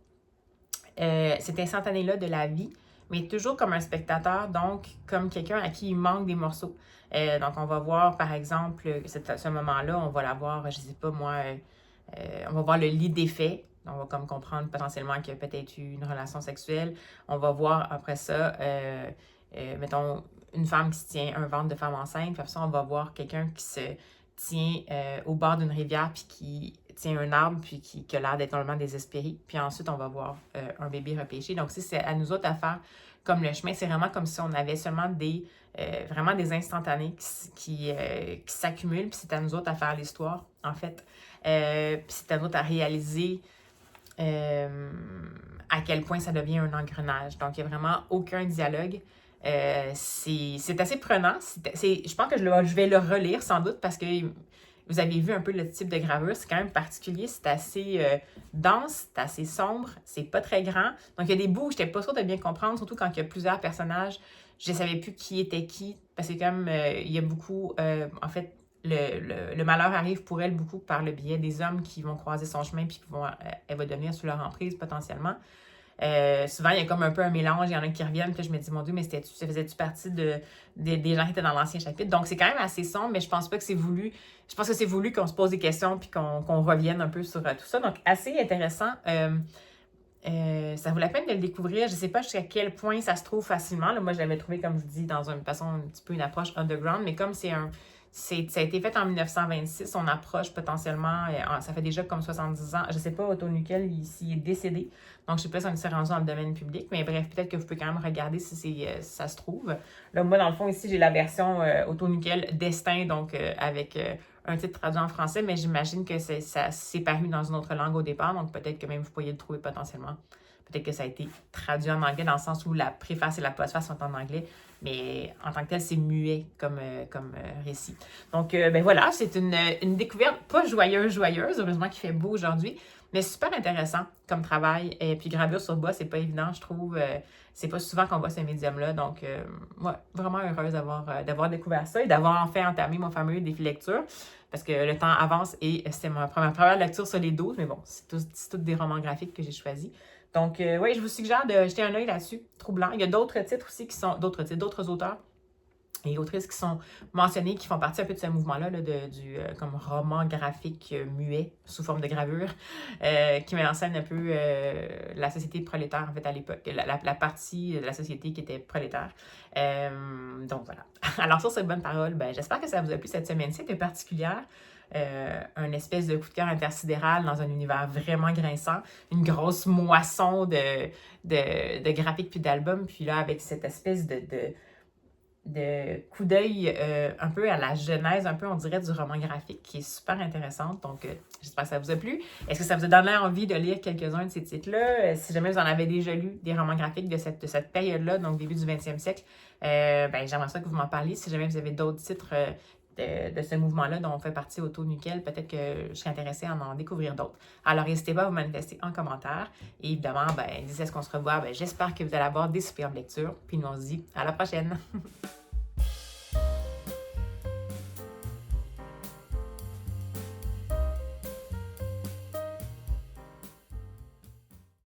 cet instantané-là de la vie, mais toujours comme un spectateur, donc comme quelqu'un à qui il manque des morceaux. Donc, on va voir, par exemple, ce moment-là, on va la voir, je sais pas moi, on va voir le lit des faits. On va comme comprendre potentiellement qu'il y a peut-être eu une relation sexuelle. On va voir après ça, mettons, une femme qui se tient un ventre de femme enceinte. Puis après ça, on va voir quelqu'un qui se tient au bord d'une rivière puis qui tient un arbre puis qui a l'air d'être normalement désespéré. Puis ensuite, on va voir un bébé repêché. Donc, si c'est à nous autres à faire comme le chemin, c'est vraiment comme si on avait seulement vraiment des instantanés qui s'accumulent. Puis c'est à nous autres à faire l'histoire, en fait. Puis c'est à nous autres à réaliser à quel point ça devient un engrenage. Donc, il n'y a vraiment aucun dialogue. C'est assez prenant. Je pense que je vais le relire sans doute parce que vous avez vu un peu le type de gravure. C'est quand même particulier. C'est assez dense, c'est assez sombre, c'est pas très grand. Donc, il y a des bouts où je n'étais pas sûre de bien comprendre, surtout quand il y a plusieurs personnages. Je ne savais plus qui était qui parce que comme il y a beaucoup, en fait, le malheur arrive pour elle beaucoup par le biais des hommes qui vont croiser son chemin puis elle va devenir sous leur emprise potentiellement. Souvent, il y a comme un peu un mélange, il y en a qui reviennent, puis je me dis, mon Dieu, mais ça faisait-tu partie des gens qui étaient dans l'ancien chapitre? Donc, c'est quand même assez sombre, mais je pense pas que c'est voulu. Je pense que c'est voulu qu'on se pose des questions puis qu'on revienne un peu sur tout ça. Donc, assez intéressant. Ça vaut la peine de le découvrir. Je ne sais pas jusqu'à quel point ça se trouve facilement. Là, moi, je l'avais trouvé, comme je vous dis, dans une façon un petit peu une approche underground, mais comme ça a été fait en 1926, on approche potentiellement, ça fait déjà comme 70 ans. Je ne sais pas, Otto Nukel, il est décédé. Donc, je ne sais pas si on s'est rendu dans le domaine public, mais bref, peut-être que vous pouvez quand même regarder si ça se trouve. Là, moi, dans le fond, ici, j'ai la version Otto Nukel Destin, donc avec un titre traduit en français, mais j'imagine que ça s'est paru dans une autre langue au départ, donc peut-être que même vous pourriez le trouver potentiellement. Peut-être que ça a été traduit en anglais dans le sens où la préface et la postface sont en anglais, mais en tant que tel, c'est muet comme récit. Donc, ben voilà, c'est une découverte pas joyeuse, heureusement qu'il fait beau aujourd'hui, mais super intéressant comme travail. Et puis, gravure sur bois, c'est pas évident, je trouve. C'est pas souvent qu'on voit ce médium-là. Donc, ouais, vraiment heureuse d'avoir découvert ça et d'avoir enfin entamé mon fameux défi lecture. Parce que le temps avance et c'était ma première lecture sur les 12, mais bon, c'est tous des romans graphiques que j'ai choisis. Donc, oui, je vous suggère de jeter un œil là-dessus. Troublant. Il y a d'autres titres aussi qui sont, d'autres auteurs et autrices qui sont mentionnés, qui font partie un peu de ce mouvement-là, du comme roman graphique muet sous forme de gravure, qui met en scène un peu la société prolétaire, en fait, à l'époque, la partie de la société qui était prolétaire. Donc, voilà. Alors, sur cette bonne parole, ben, j'espère que ça vous a plu cette semaine-ci, c'était particulière. Un espèce de coup de cœur intersidéral dans un univers vraiment grinçant, une grosse moisson de graphiques puis d'albums, puis là, avec cette espèce coup d'œil un peu à la genèse, un peu, on dirait, du roman graphique, qui est super intéressante. Donc, j'espère que ça vous a plu. Est-ce que ça vous a donné envie de lire quelques-uns de ces titres-là? Si jamais vous en avez déjà lu des romans graphiques de cette période-là, donc début du 20e siècle, ben, j'aimerais ça que vous m'en parliez. Si jamais vous avez d'autres titres de ce mouvement-là dont on fait partie Auto Nickel, peut-être que je serais intéressée à en découvrir d'autres. Alors, n'hésitez pas à vous manifester en commentaire. Et évidemment, ben, d'ici à ce qu'on se revoit, ben, j'espère que vous allez avoir des superbes lectures. Puis nous, on se dit à la prochaine!